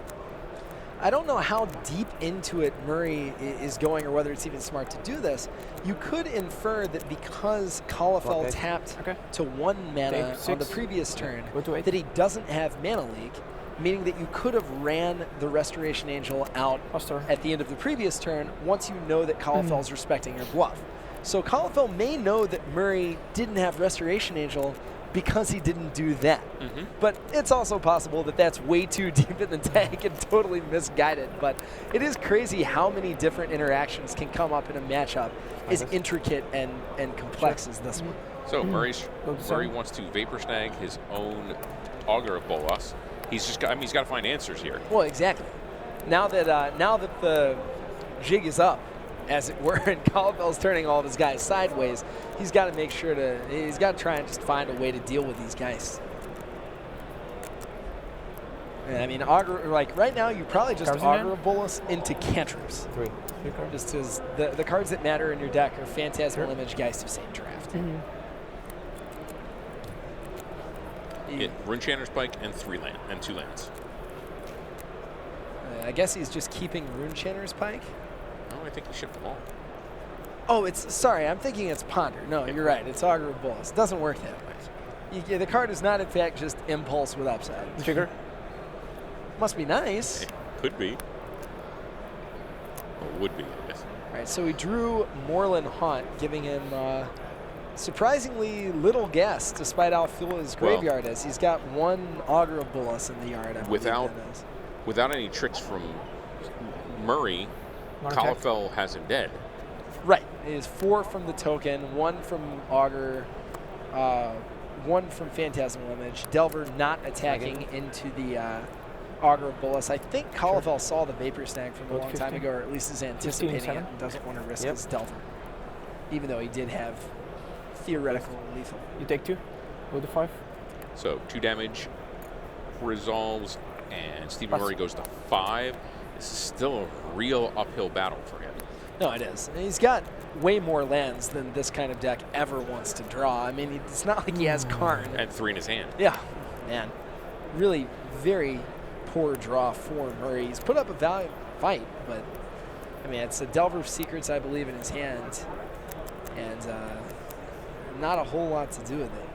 I don't know how deep into it Murray is going or whether it's even smart to do this. You could infer that because Calafell tapped to 1 mana on the previous turn, that he doesn't have Mana Leak, meaning that you could have ran the Restoration Angel out at the end of the previous turn once you know that Calafell's respecting your bluff. So Calafell may know that Murray didn't have Restoration Angel because he didn't do that. But it's also possible that that's way too deep in the tank and totally misguided. But it is crazy how many different interactions can come up in a matchup as intricate and complex as this one. So Murray wants to Vapor Snag his own Augur of Bolas. He's just got, he's got to find answers here. Well, exactly. Now that the jig is up, as it were, and Calafell's turning all of his guys sideways, he's got to make sure he's got to try and just find a way to deal with these guys. And, I mean, Augur, like right now, you probably just Augur of Bolas into cantrips. 3. Just because the cards that matter in your deck are Phantasmal Image, Geist of Saint Draft. Runechanter's Pike and 2 lands. I guess he's just keeping Runechanter's Pike. No, I think he shipped them all. Oh, sorry, I'm thinking it's Ponder. No, you're right. It's Augur of Bolas. It doesn't work that way. The card is not, in fact, just Impulse with upside. Trigger. Must be nice. It could be. Or would be, I guess. All right, so he drew Moorland Haunt, giving him surprisingly little gas, despite how full his graveyard is. He's got 1 Augur of Bolas in the yard. Without any tricks from Murray, Calafell has him dead. Right. It is 4 from the token, 1 from Augur, 1 from Phantasmal Image. Delver not attacking into the Augur of Bolas. I think Calafell saw the Vapor Snag from a long time ago, or at least is anticipating it and doesn't want to risk his Delver, even though he did have theoretical lethal. You take 2. Go to 5. So 2 damage resolves, and Stephen Murray goes to 5. This is still a real uphill battle for him. No, it is. And he's got way more lands than this kind of deck ever wants to draw. I mean, it's not like he has Karn. And 3 in his hand. Yeah, man. Really very poor draw for Murray. He's put up a valiant fight, but, I mean, it's a Delver of Secrets, I believe, in his hand. And not a whole lot to do with it.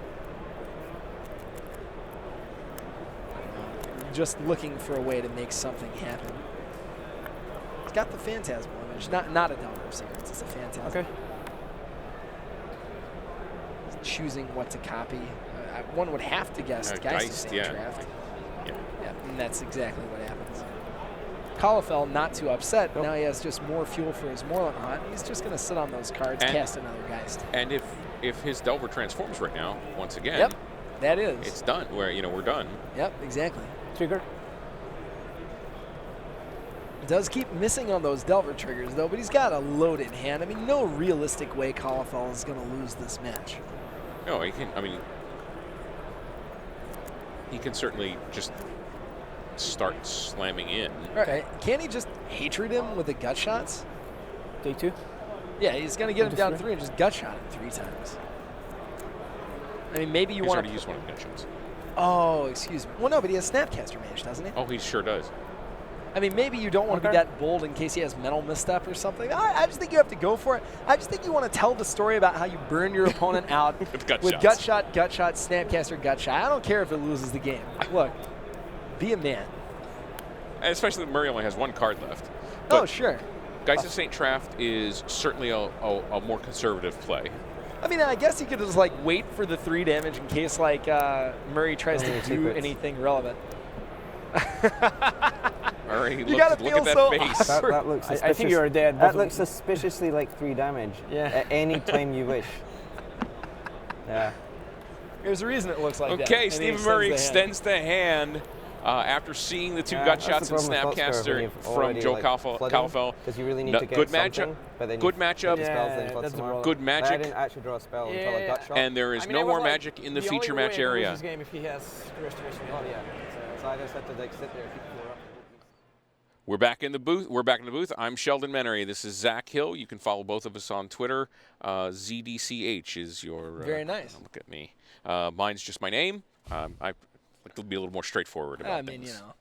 Just looking for a way to make something happen. He's got the Phantasmal Image, not a Delver of Secrets, it's a Phantasmal. Okay. Choosing what to copy. One would have to guess Geist of Saint Draft. Yeah, and that's exactly what happens. Calafell not too upset, but now he has just more fuel for his Moorland Haunt. He's just going to sit on those cards, cast another Geist. And if his Delver transforms right now, once again, yep, that is. It's done. We're done. Yep, exactly. Trigger. Does keep missing on those Delver triggers, though, but he's got a loaded hand. I mean, no realistic way Calafell is going to lose this match. No, he can. I mean, he can certainly just start slamming in. Right. Can't he just hatred him with the gut shots? Take 2. Yeah, he's going to get him down 3 and just gut shot him 3 times. I mean, maybe you want to use one of the gut shots. Oh, excuse me. Well, no, but he has Snapcaster Mage, doesn't he? Oh, he sure does. I mean, maybe you don't want to be that bold in case he has mental misstep or something. I just think you have to go for it. I just think you want to tell the story about how you burn your opponent out with gut shot, Snapcaster, gut shot. I don't care if it loses the game. Look, be a man. And especially that Murray only has 1 card left. But sure. Geist of Saint Draft is certainly a more conservative play. I mean, I guess he could just like wait for the 3 damage in case like Murray tries to do anything relevant. Murray, you gotta look at that so face. That looks suspicious. I think you're dead. That looks suspiciously like 3 damage. Yeah. At any time you wish. Yeah. There's a reason it looks like that. Okay, Stephen Murray extends the hand after seeing the 2 gut shots and Snapcaster from Joe Calafell. Because you really need to get good something. matchup. Good matchup. That's good magic. I didn't actually draw a spell until a gut shot. And there is no more magic in the feature match area. This game if he has restoration. Oh yeah. So I just have to like sit there. We're back in the booth. I'm Sheldon Menery. This is Zach Hill. You can follow both of us on Twitter. ZDCH is your. Very nice. Look at me. Mine's just my name. I Like they'll be a little more straightforward about I mean, things. you know, You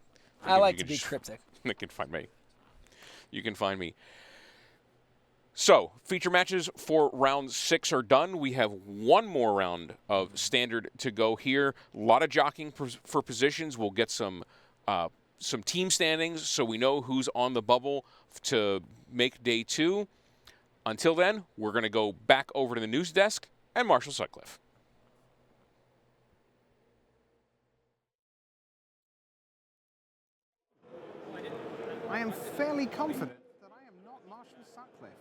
I can- like you to can be just- cryptic. You can find me. You can find me. So, feature matches for round 6 are done. We have one more round of standard to go here. A lot of jockeying for positions. We'll get some team standings so we know who's on the bubble to make day 2. Until then, we're going to go back over to the news desk and Marshall Sutcliffe. I am fairly confident that I am not Marshall Sutcliffe.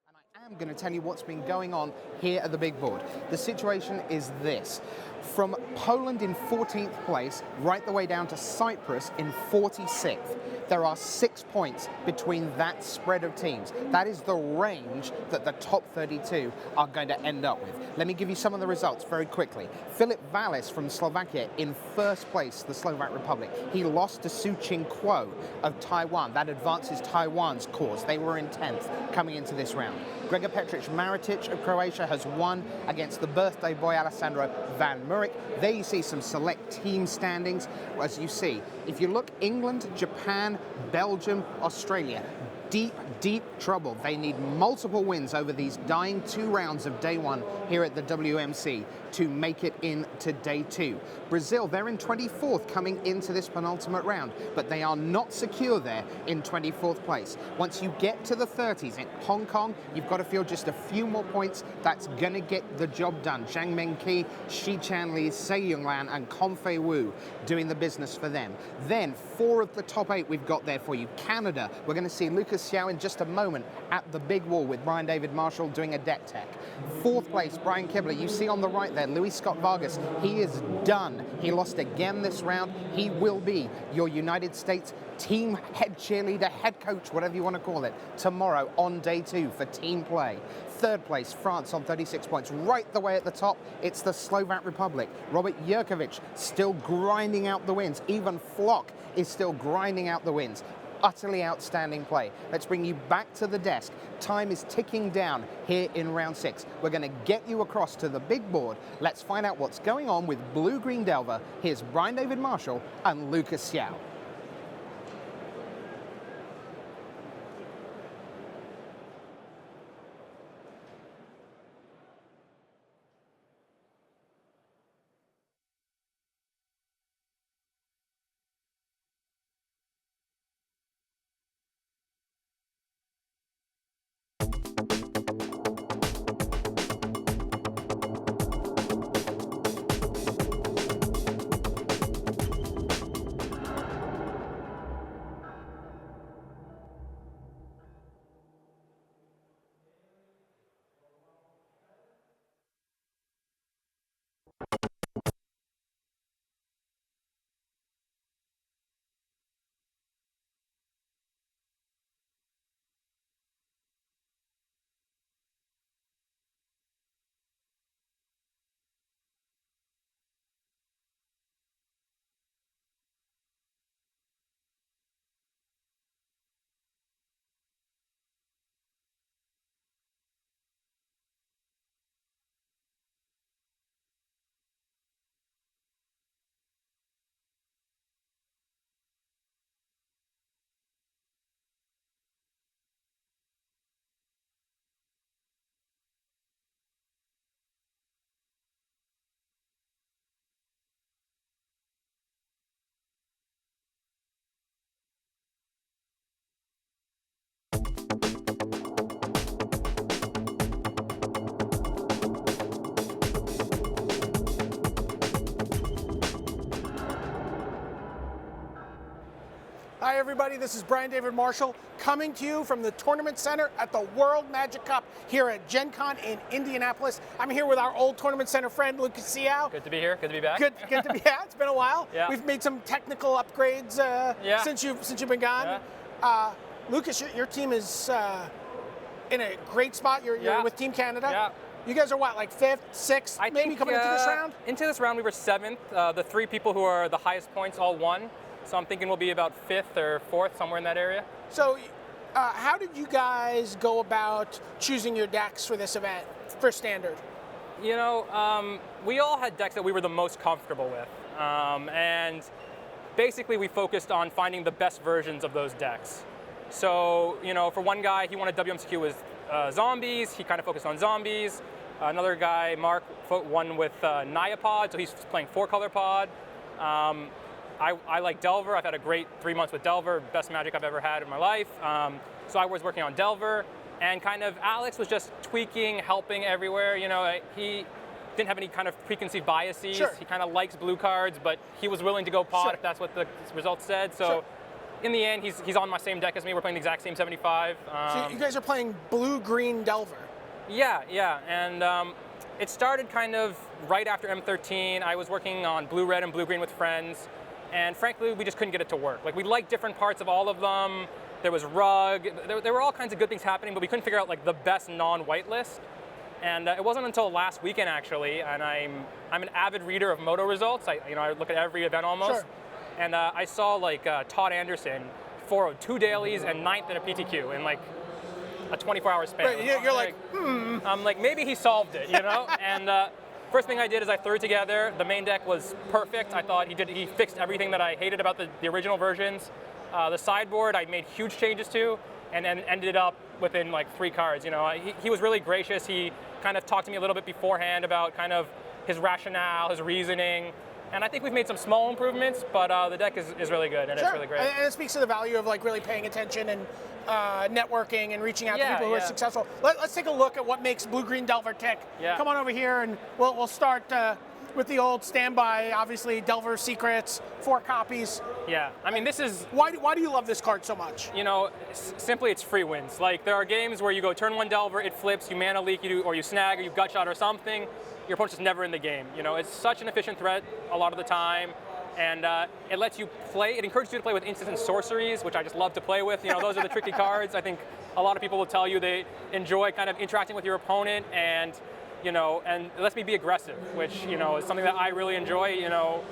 And I am going to tell you what's been going on here at the big board. The situation is this. From Poland in 14th place, right the way down to Cyprus in 46th. There are 6 points between that spread of teams. That is the range that the top 32 are going to end up with. Let me give you some of the results very quickly. Filip Valis from Slovakia in first place, the Slovak Republic. He lost to Su Ching Kuo of Taiwan. That advances Taiwan's cause. They were in 10th coming into this round. Gregor Petric Maritic of Croatia has won against the birthday boy Alessandro Van Murik. There you see some select team standings. As you see, if you look, England, Japan, Belgium, Australia, deep trouble. They need multiple wins over these dying 2 rounds of day 1 here at the WMC to make it into day 2. Brazil, they're in 24th coming into this penultimate round, but they are not secure there in 24th place. Once you get to the 30s in Hong Kong, you've got to feel just a few more points. That's going to get the job done. Zhang Mengqi, Shi Chanli, Sei Yonglan, and Confei Wu doing the business for them. Then 4 of the top 8 we've got there for you. Canada, we're going to see Lucas Xiao in just a moment at the big wall with Brian David Marshall doing a deck tech. 4th place, Brian Kibler. You see on the right there, Louis Scott Vargas. He is done. He lost again this round. He will be your United States team head cheerleader, head coach, whatever you want to call it, tomorrow on day 2 for team play. 3rd place, France on 36 points. Right the way at the top, it's the Slovak Republic. Robert Jurkovic still grinding out the wins. Even Flock is still grinding out the wins. Utterly outstanding play. Let's bring you back to the desk. Time is ticking down here in round 6. We're going to get you across to the big board. Let's find out what's going on with Blue-Green Delver. Here's Brian David Marshall and Lucas Xiao. Hi everybody, this is Brian David Marshall coming to you from the Tournament Center at the World Magic Cup here at Gen Con in Indianapolis. I'm here with our old Tournament Center friend, Lucas Xiao. Good to be here. Good to be back. Good to be yeah, it's been a while. Yeah. We've made some technical upgrades since you've been gone. Yeah. Lucas, your team is in a great spot. You're with Team Canada. Yeah. You guys are what, like 5th, 6th, maybe coming into this round? Into this round, we were 7th. The 3 people who are the highest points all won. So I'm thinking we'll be about 5th or 4th, somewhere in that area. So how did you guys go about choosing your decks for this event, for Standard? You know, we all had decks that we were the most comfortable with, and basically we focused on finding the best versions of those decks. So, you know, for one guy, he wanted WMCQ with zombies. He kind of focused on zombies. Another guy, Mark, won with Nyapod, so he's playing 4-color pod. I like Delver. I've had a great 3 months with Delver, best Magic I've ever had in my life. So I was working on Delver, and kind of Alex was just tweaking, helping everywhere. You know, he didn't have any kind of preconceived biases. Sure. He kind of likes blue cards, but he was willing to go pod Sure. if that's what the results said. So. Sure. In the end, he's on my same deck as me. We're playing the exact same 75. So you guys are playing blue-green Delver. Yeah, and it started kind of right after M13. I was working on blue-red and blue-green with friends, and frankly, we just couldn't get it to work. Like, we liked different parts of all of them. There was Rug. There were all kinds of good things happening, but we couldn't figure out like the best non-white list. And it wasn't until last weekend actually, and I'm an avid reader of Moto results. I look at every event almost. Sure. And I saw like Todd Anderson, 402 dailies and 9th in a PTQ in like a 24-hour span. Right, you're like, I'm like, maybe he solved it, you know? And first thing I did is I threw it together. The main deck was perfect. I thought he fixed everything that I hated about the original versions. The sideboard I made huge changes to, and then ended up within like 3 cards. You know, he was really gracious. He kind of talked to me a little bit beforehand about kind of his rationale, his reasoning. And I think we've made some small improvements, but the deck is really good, and sure. it's really great. And it speaks to the value of like really paying attention and networking and reaching out to Yeah, people who are yeah. successful. Let's take a look at what makes blue-green Delver tick. Yeah. Come on over here, and we'll start with the old standby. Obviously, Delver Secrets, 4 copies. Yeah, I mean, this is, Why do you love this card so much? you know, simply it's free wins. Like, there are games where you go turn 1 Delver, it flips, you mana leak, or you snag, or you gut shot or something. Your opponent's just never in the game. You know, it's such an efficient threat a lot of the time, and it lets you play. It encourages you to play with instants and sorceries, which I just love to play with. You know, those are the tricky cards. I think a lot of people will tell you they enjoy kind of interacting with your opponent, and you know, and it lets me be aggressive, which you know is something that I really enjoy. You know,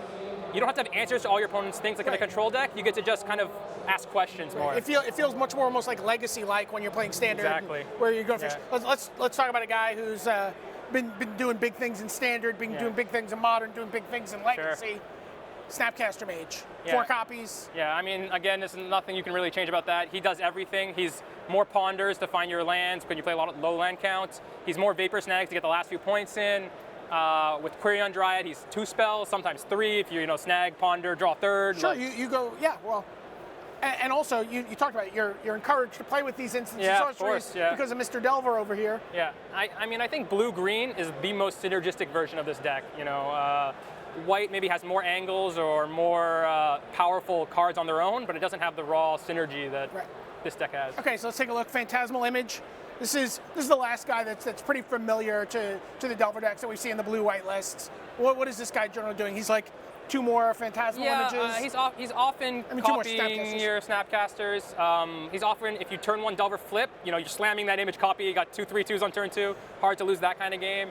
you don't have to have answers to all your opponent's things like in a control deck. You get to just kind of ask questions more. It feels much more almost like Legacy-like when you're playing Standard. Exactly. Where you go for. Yeah. Let's talk about a guy who's been doing big things in Standard, doing big things in Modern, doing big things in Legacy. Snapcaster Mage, 4 copies. Yeah, I mean, again, there's nothing you can really change about that. He does everything. He's more ponders to find your lands when you play a lot of low land counts. He's more Vapor Snags to get the last few points in. With Quirion Dryad, he's 2 spells, sometimes 3 if you snag, ponder, draw 3rd. Sure, like, you go, yeah, well. And also, you talked about it, you're encouraged to play with these instants Yeah, and of sorceries course, yeah. because of Mr. Delver over here. Yeah, I mean, I think blue-green is the most synergistic version of this deck. You know, white maybe has more angles or more powerful cards on their own, but it doesn't have the raw synergy that this deck has. Okay, so let's take a look. Phantasmal Image. This is the last guy that's pretty familiar to the Delver decks that we see in the blue-white lists. What is this guy generally doing? He's like 2 more Phantasmal Images. He's often 2 more copying Snapcasters. your Snapcasters. He's often, if you turn 1 Delver flip, you're slamming that image copy. You got 2 3/2s on turn 2. Hard to lose that kind of game.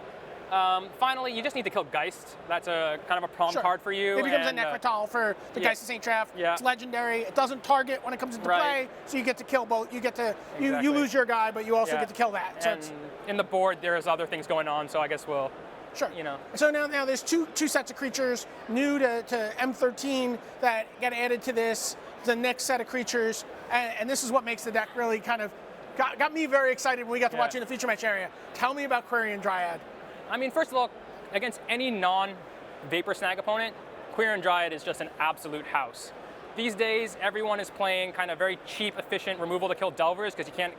Finally, you just need to kill Geist. That's a kind of a problem card for you. It becomes and, a Necrotal for the Geist of St. Traff. Yeah. It's legendary. It doesn't target when it comes into play, so you get to kill both. You get to Exactly. you lose your guy, but you also Yeah. get to kill that. So And it's, in the board, there's other things going on, so I guess we'll, sure. you know. So now there's two sets of creatures new to M13 that get added to this. The next set of creatures, and this is what makes the deck really kind of got me very excited when we got to watch it in the feature match area. Tell me about Quirion Dryad. I mean, first of all, against any non-Vapor Snag opponent, Quirion Dryad is just an absolute house. These days, everyone is playing kind of very cheap, efficient removal to kill Delvers because you can't,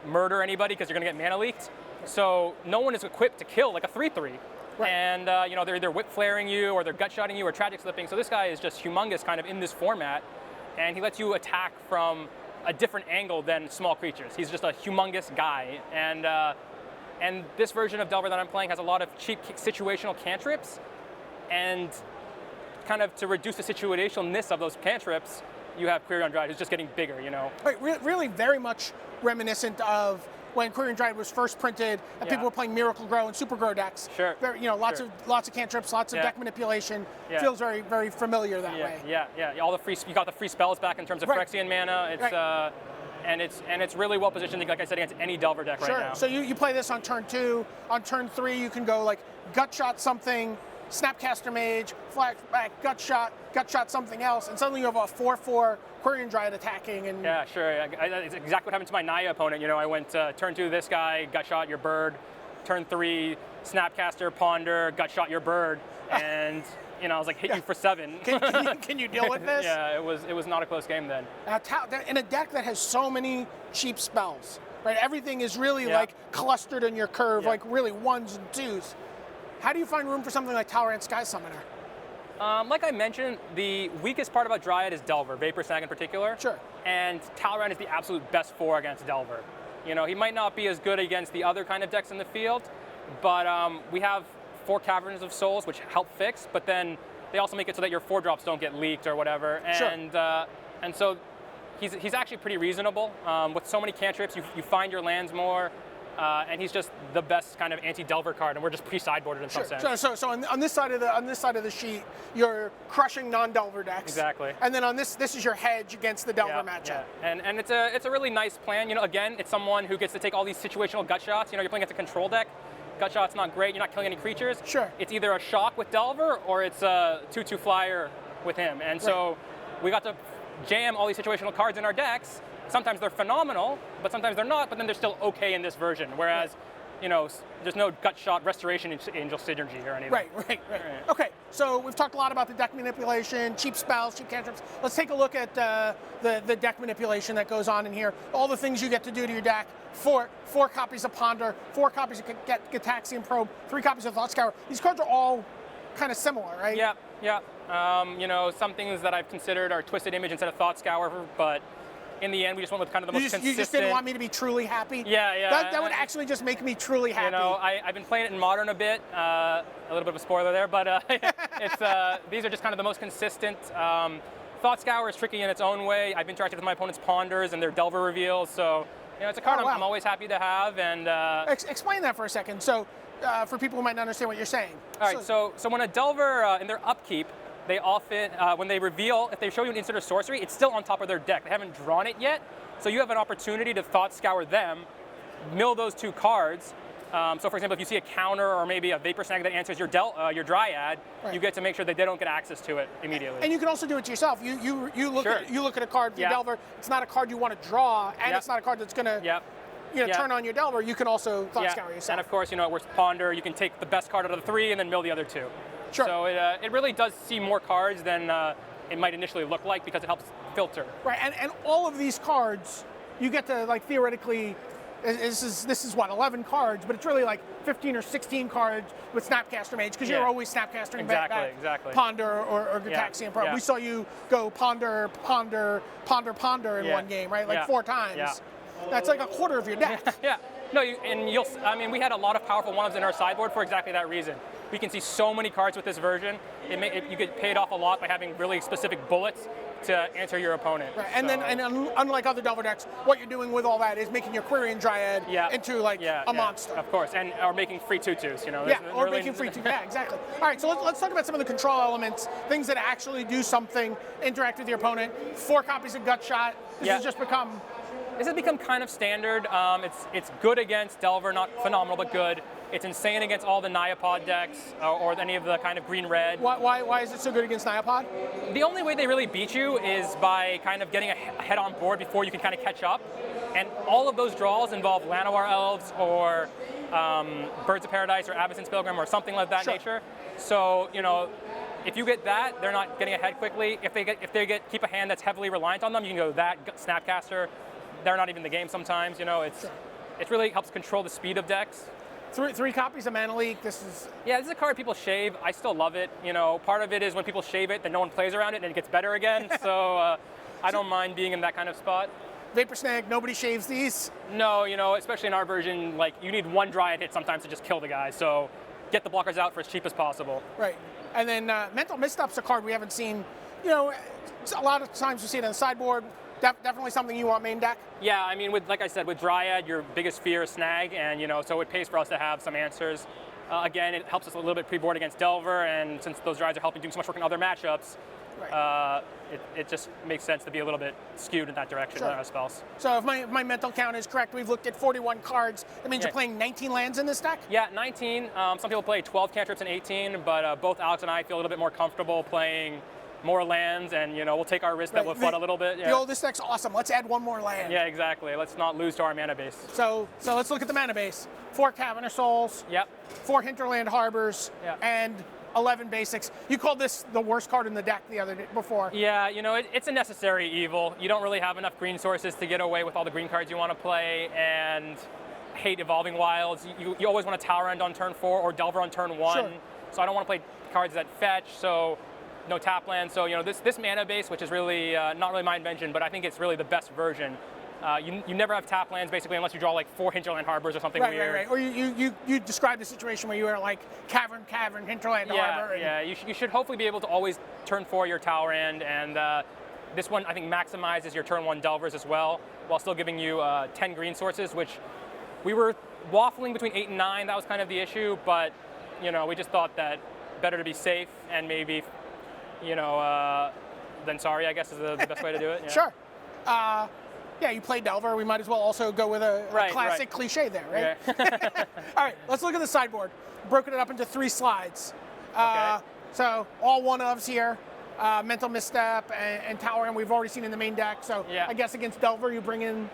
murder anybody because you're going to get mana leaked. So no one is equipped to kill like a 3/3. Right. And they're either whip flaring you or they're gut shotting you or tragic slipping. So this guy is just humongous kind of in this format, and he lets you attack from a different angle than small creatures. He's just a humongous guy. And this version of Delver that I'm playing has a lot of cheap situational cantrips, and kind of to reduce the situationalness of those cantrips, you have Quirion Dryad who's just getting bigger, Right, really very much reminiscent of when Quirion Dryad was first printed and people were playing Miracle Grow and Super Grow decks. Sure. Very, lots of cantrips, lots of deck manipulation. Yeah. Feels very, very familiar that way. Yeah. All the free, you got the free spells back in terms of Phyrexian mana. It's and it's really well positioned, like I said, against any Delver deck Sure. right now. So you play this on turn 2. On turn 3, you can go like gut shot something, Snapcaster Mage, flashback, gut shot something else, and suddenly you have a 4/4 Quirion Dryad attacking. And Yeah, sure. It's exactly what happened to my Naya opponent. You know, I went turn 2 this guy, gut shot your bird. Turn 3, Snapcaster, Ponder, gut shot your bird, and you know I was like, hit you for 7. can you deal with this? Yeah, it was not a close game then. In a deck that has so many cheap spells, right? Everything is really like clustered in your curve, like really 1s and 2s. How do you find room for something like Talrand Sky Summoner? Like I mentioned, the weakest part about Dryad is Delver, Vapor Snag in particular. Sure. And Talrand is the absolute best 4 against Delver. You know, he might not be as good against the other kind of decks in the field, but we have 4 Caverns of Souls, which help fix, but then they also make it so that your 4-drops don't get leaked or whatever. And so he's actually pretty reasonable. With so many cantrips, you find your lands more. And he's just the best kind of anti-Delver card, and we're just pre-sideboarded in some sense. So on this side of the sheet, you're crushing non-Delver decks. Exactly. And then on this is your hedge against the Delver matchup. Yeah. And it's a really nice plan. You know, again, it's someone who gets to take all these situational gut shots. You know, you're playing against a control deck. Gut shot's not great. You're not killing any creatures. Sure. It's either a shock with Delver or it's a 2/2 flyer with him. And so we got to jam all these situational cards in our decks. Sometimes they're phenomenal, but sometimes they're not, but then they're still okay in this version. Whereas, you know, there's no gut shot restoration angel synergy or anything. Right. Okay, so we've talked a lot about the deck manipulation, cheap spells, cheap cantrips. Let's take a look at the deck manipulation that goes on in here. All the things you get to do to your deck. 4 copies of Ponder, 4 copies of Gitaxian Probe, 3 copies of Thought Scour. These cards are all kind of similar, right? Yeah. You know, some things that I've considered are Twisted Image instead of Thought Scour, but in the end, we just went with kind of the most consistent. You just didn't want me to be truly happy? Yeah. That would actually just make me truly happy. You know, I've been playing it in Modern a bit. A little bit of a spoiler there, but these are just kind of the most consistent. Thought Scour is tricky in its own way. I've interacted with my opponent's Ponders and their Delver reveals, so you know, it's a card I'm always happy to have. And explain that for a second. So, for people who might not understand what you're saying. All right. So when a Delver in their upkeep, they often, when they reveal, if they show you an instant or sorcery, it's still on top of their deck. They haven't drawn it yet, so you have an opportunity to Thought Scour them, mill those 2 cards. So for example, if you see a counter or maybe a Vapor Snag that answers your Dryad, you get to make sure that they don't get access to it immediately. And you can also do it to yourself. You look at a card for your Delver. It's not a card you want to draw, and it's not a card that's going to turn on your Delver. You can also Thought Scour yourself. And of course, you know, with Ponder, you can take the best card out of the 3 and then mill the other 2. Sure. So it really does see more cards than it might initially look like because it helps filter. Right, and all of these cards, you get to like theoretically, this is what, 11 cards, but it's really like 15 or 16 cards with Snapcaster Mage because you're always Snapcastering back Ponder or Gitaxian Probe. We saw you go Ponder in one game, right? Like 4 times. Yeah. That's like a quarter of your deck. No, I mean, we had a lot of powerful one-ofs in our sideboard for exactly that reason. We can see so many cards with this version. You get paid off a lot by having really specific bullets to answer your opponent. Right. And unlike other Delver decks, what you're doing with all that is making your Quirion Dryad into like a monster. Of course, or making free 2/2s, you know. Or making free 2/2. Yeah, exactly. All right, so let's talk about some of the control elements, things that actually do something, interact with your opponent. 4 copies of Gut Shot. This has just become. This has become kind of standard. It's good against Delver, not phenomenal, but good. It's insane against all the Niapod decks or any of the kind of green-red. Why is it so good against Niapod? The only way they really beat you is by kind of getting a head on board before you can kind of catch up. And all of those draws involve Llanowar Elves or Birds of Paradise or Abyssin's Pilgrim or something like that nature. So, you know, if you get that, they're not getting ahead quickly. If they keep a hand that's heavily reliant on them, you can go that, Snapcaster. They're not even in the game sometimes, you know. It really helps control the speed of decks. 3 copies of Mana Leak. This is a card people shave. I still love it. You know, part of it is when people shave it, then no one plays around it, and it gets better again. So I don't mind being in that kind of spot. Vapor Snag. Nobody shaves these. No, you know, especially in our version, like you need 1 Dryad hit sometimes to just kill the guy. So get the blockers out for as cheap as possible. Right. And then Mental Misstep's a card we haven't seen. You know, a lot of times we see it on the sideboard. Definitely something you want main deck? Yeah, I mean, like I said, with Dryad, your biggest fear is Snag, and you know, so it pays for us to have some answers. Again, it helps us a little bit pre-board against Delver, and since those Dryads are helping do so much work in other matchups, Right. It just makes sense to be a little bit skewed in that direction Sure. with our spells. So if my mental count is correct, we've looked at 41 cards. That means Yeah. you're playing 19 lands in this deck? Yeah, 19. Some people play 12 cantrips and 18, but both Alex and I feel a little bit more comfortable playing more lands, and we'll take our risk that we'll flood a little bit. Yeah. The oldest deck's awesome. Let's add one more land. Yeah, exactly. Let's not lose to our mana base. So let's look at the mana base. 4 Cavernous Souls, Yep. 4 Hinterland Harbors, Yeah. and 11 basics. You called this the worst card in the deck the other day before. Yeah, it's a necessary evil. You don't really have enough green sources to get away with all the green cards you want to play, and hate Evolving Wilds. You always want to Tower End on turn 4 or Delver on turn 1. Sure. So I don't want to play cards that fetch, so no tap land. So this mana base, which is really not really my invention, but I think it's really the best version. You never have tap lands basically unless you draw like 4 Hinterland Harbors or something weird. Right. Or you described the situation where you were like cavern, Hinterland Harbor. Yeah. You should hopefully be able to always turn 4 your Tower End, and this one I think maximizes your turn 1 Delvers as well, while still giving you 10 green sources, which we were waffling between 8 and 9. That was kind of the issue, but we just thought that better to be safe and maybe than sorry, I guess is the best way to do it. Yeah. Sure. Yeah, you play Delver. We might as well also go with a classic cliche there, right? Yeah. All right, let's look at the sideboard. Broken it up into 3 slides. Okay. So all one-ofs here. Mental Misstep and Tower, and we've already seen in the main deck. So Yeah. I guess against Delver, you bring in.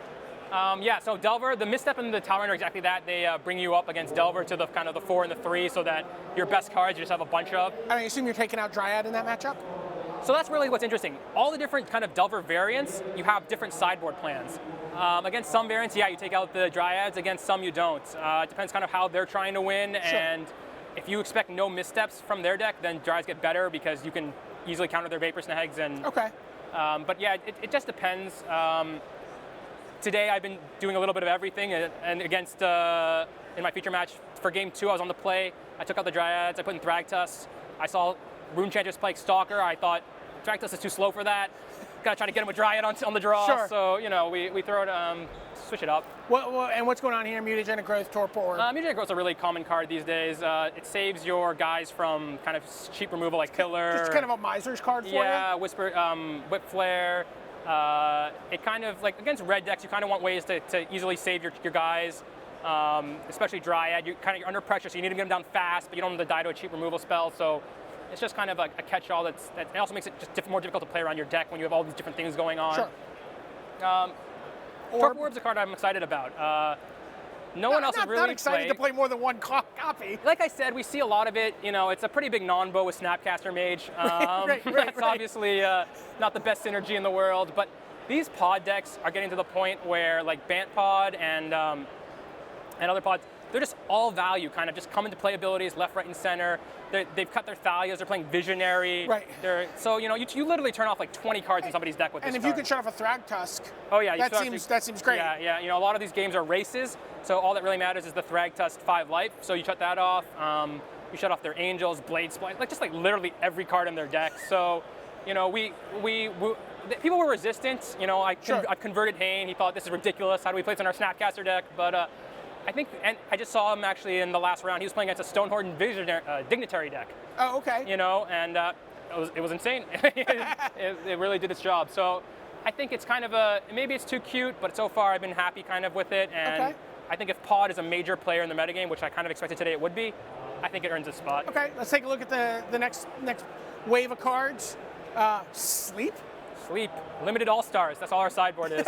So Delver, the Misstep and the Tower End are exactly that. They bring you up against Delver to the kind of the 4 and the 3, so that your best cards you just have a bunch of. I assume you're taking out Dryad in that matchup. So that's really what's interesting. All the different kind of Delver variants, you have different sideboard plans. Against some variants, yeah, you take out the Dryads. Against some, you don't. It depends kind of how they're trying to win. Sure. And if you expect no missteps from their deck, then Dryads get better because you can easily counter their Vapor Snags. And, Okay. but yeah, it just depends. Today I've been doing a little bit of everything, and against in my feature match for game 2, I was on the play. I took out the Dryads. I put in Thragtusk. I saw Rune Chanter's play Stalker. I thought Thragtusk is too slow for that. Gotta try to get him a Dryad on the draw. Sure. So we throw it, switch it up. And what's going on here? Mutagenic Growth, Torpor. Mutagenic Growth is a really common card these days. It saves your guys from kind of cheap removal like Pillar. Just kind of a miser's card for you. Yeah, Whisper, Whip Flare. It kind of like against red decks, you kind of want ways to easily save your guys, especially Dryad. You're under pressure, so you need to get them down fast, but you don't want them to die to a cheap removal spell. So it's just kind of a catch-all that it also makes it just more difficult to play around your deck when you have all these different things going on. Sure. Torpor Orb's a card I'm excited about. No one else is really not excited played. to play more than one copy. Like I said, we see a lot of it. It's a pretty big non-bow with Snapcaster Mage. That's obviously not the best synergy in the world, but these pod decks are getting to the point where like Bant Pod and other pods, they're just all value, kind of just come into play abilities left, right, and center. They've cut their Thalias, they're playing Visionary. Right. So you literally turn off like 20 cards in somebody's deck with this And if card. you can shut off a Thragtusk, oh yeah, that seems great. Yeah. A lot of these games are races, so all that really matters is the Thragtusk 5 life. So you shut that off. You shut off their Angels, Blade Splice, just literally every card in their deck. So, people were resistant. I've converted Hayne. He thought this is ridiculous. How do we play this in our Snapcaster deck? But I think, and I just saw him actually in the last round. He was playing against a Stonehorn Dignitary deck. Oh, okay. And it was insane. it really did its job. So I think it's kind of maybe it's too cute, but so far I've been happy kind of with it. And Okay. I think if Pod is a major player in the metagame, which I kind of expected today it would be, I think it earns a spot. Okay, let's take a look at the next wave of cards. Sleep. Limited All-Stars. That's all our sideboard is.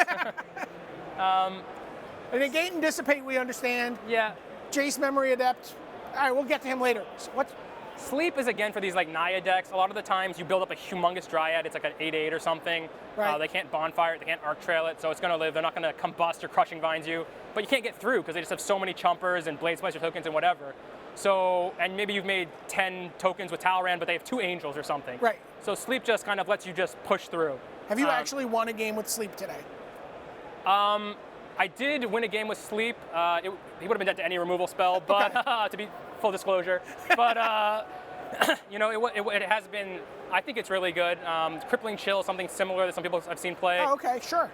Negate and Dissipate, we understand. Yeah. Jace, Memory Adept. All right, we'll get to him later. So what's Sleep is again for these like Naya decks. A lot of the times you build up a humongous Dryad. It's like an 8/8 or something. Right. They can't Bonfire it. They can't Arc Trail it. So it's going to live. They're not going to combust or Crushing Vines you. But you can't get through because they just have so many Chumpers and Blade Splicer tokens and whatever. So, and maybe you've made 10 tokens with Talrand, but they have 2 Angels or something. Right. So Sleep just kind of lets you just push through. Have you actually won a game with Sleep today? I did win a game with Sleep. He would have been dead to any removal spell, but to be full disclosure. But It has been. I think it's really good. Crippling Chill, something similar that some people I've seen play. Oh, okay, sure.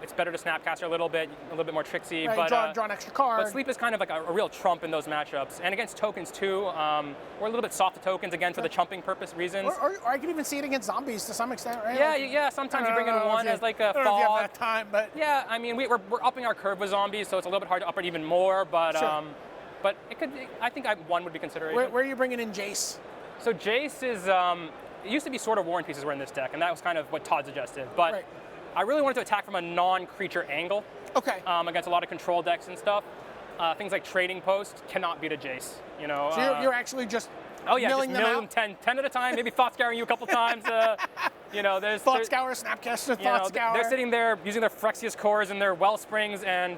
It's better to Snapcaster a little bit more tricksy. Right, but draw an extra card. But Sleep is kind of like a real trump in those matchups. And against tokens too, we're a little bit soft to tokens again for the chumping purpose reasons. Or I could even see it against zombies to some extent, right? Yeah. Sometimes you bring in one as like a I don't know if you fog. have that time, but Yeah, I mean we're upping our curve with zombies, so it's a little bit hard to up it even more. But Sure. but it could. I think one would be consideration. where are you bringing in Jace? So Jace is, it used to be Sword of War and pieces were in this deck, and that was kind of what Todd suggested. But Right. I really wanted to attack from a non-creature angle Okay. against a lot of control decks and stuff. Things like Trading Post cannot beat a Jace. You know. So you're actually just milling them out? 10 at a time, maybe thought scouring you a couple times. There's Thought Scour, Snapcaster, Thought Scour. they're sitting there using their Phyrexius cores and their Wellsprings, and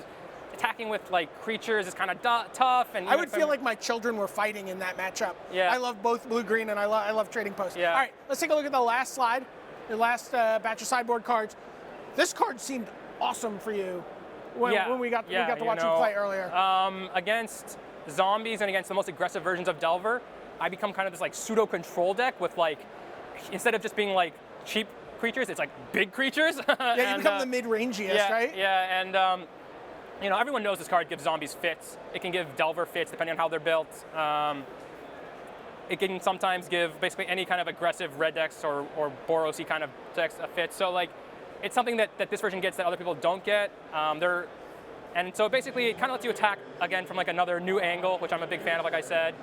attacking with like creatures is kind of tough. And I would feel like my children were fighting in that matchup. Yeah. I love both blue-green, and I love Trading Post. Yeah. All right, let's take a look at the last slide, the last batch of sideboard cards. This card seemed awesome for you when we got to watch you play earlier. Against zombies and against the most aggressive versions of Delver, I become kind of this like pseudo control deck with like, instead of just being like cheap creatures, it's like big creatures. Yeah, you become the mid-rangiest, right? Yeah, and everyone knows this card gives zombies fits. It can give Delver fits depending on how they're built. It can sometimes give basically any kind of aggressive red decks or Boros-y kind of decks a fit. So like, it's something that this version gets that other people don't get. And so basically it kind of lets you attack again from like another new angle, which I'm a big fan of, like I said.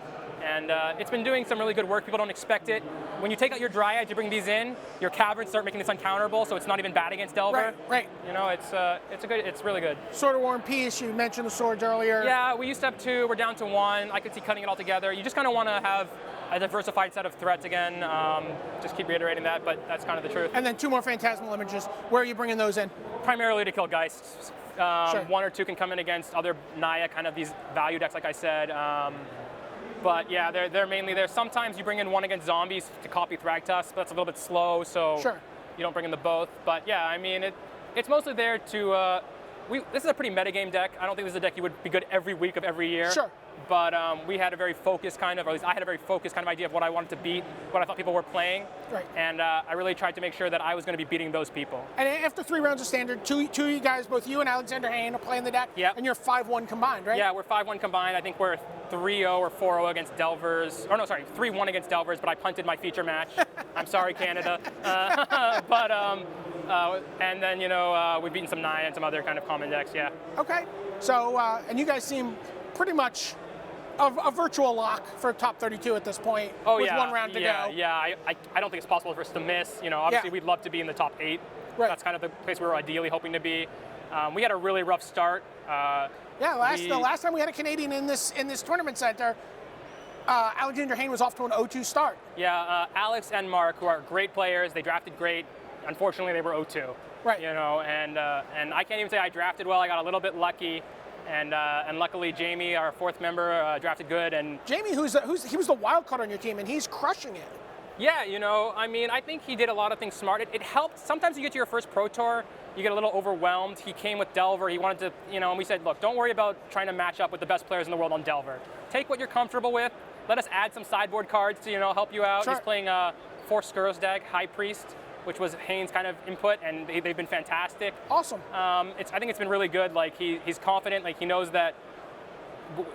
And it's been doing some really good work. People don't expect it. When you take out your Dryads, you bring these in, your Caverns start making this uncounterable, so it's not even bad against Delver. Right. It's really good. Sword of War and Peace, you mentioned the swords earlier. Yeah, we used to have 2, we're down to 1. I could see cutting it all together. You just kind of want to have a diversified set of threats again. Just keep reiterating that, but that's kind of the truth. And then 2 more Phantasmal Images. Where are you bringing those in? Primarily to kill Geists. Sure. 1 or 2 can come in against other Naya, kind of these value decks, like I said. But yeah, they're mainly there. Sometimes you bring in 1 against zombies to copy Thragtusk, but that's a little bit slow, so Sure. you don't bring in the both. But yeah, I mean, it's mostly there to. This is a pretty metagame deck. I don't think this is a deck you would be good every week of every year. Sure. But we had a very focused kind of, or at least I had a very focused kind of idea of what I wanted to beat, what I thought people were playing. Right. And I really tried to make sure that I was going to be beating those people. And after 3 rounds of Standard, two of you guys, both you and Alexander Hain, are playing the deck. Yep. And you're 5-1 combined, right? Yeah, we're 5-1 combined. I think we're 3-0 or 4-0 against Delvers. Or no, sorry, 3-1 against Delvers, but I punted my feature match. I'm sorry, Canada. And then, we've beaten some Naya and some other kind of common decks, yeah. Okay. So, and you guys seem pretty much a virtual lock for top 32 at this point. Oh, with yeah. 1 round to go. Yeah, I don't think it's possible for us to miss. Obviously we'd love to be in the top 8. Right. That's kind of the place we were ideally hoping to be. We had a really rough start. The last time we had a Canadian in this tournament center, Alexander Hain was off to an 0-2 start. Yeah, Alex and Mark, who are great players, they drafted great. Unfortunately, they were 0-2. Right. And I can't even say I drafted well. I got a little bit lucky. And luckily, Jamie, our 4th member, drafted good. And Jamie, he was the wild card on your team, and he's crushing it. yeah, I mean, I think he did a lot of things smart. It helped. Sometimes you get to your first Pro Tour, you get a little overwhelmed. He came with Delver. He wanted to, and we said, look, don't worry about trying to match up with the best players in the world on Delver. Take what you're comfortable with. Let us add some sideboard cards to, help you out. Sure. He's playing a 4 Dag High Priest, which was Hain's kind of input, and they've been fantastic. Awesome. I think it's been really good. Like he's confident. Like he knows that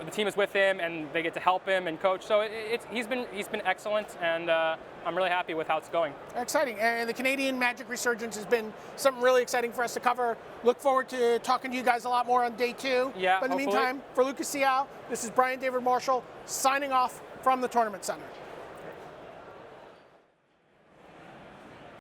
the team is with him, and they get to help him and coach. So he's been excellent, and I'm really happy with how it's going. Exciting. And the Canadian Magic Resurgence has been something really exciting for us to cover. Look forward to talking to you guys a lot more on day 2. Yeah. But in the hopefully. meantime, for Lucas Cial, this is Brian David Marshall signing off from the Tournament Center.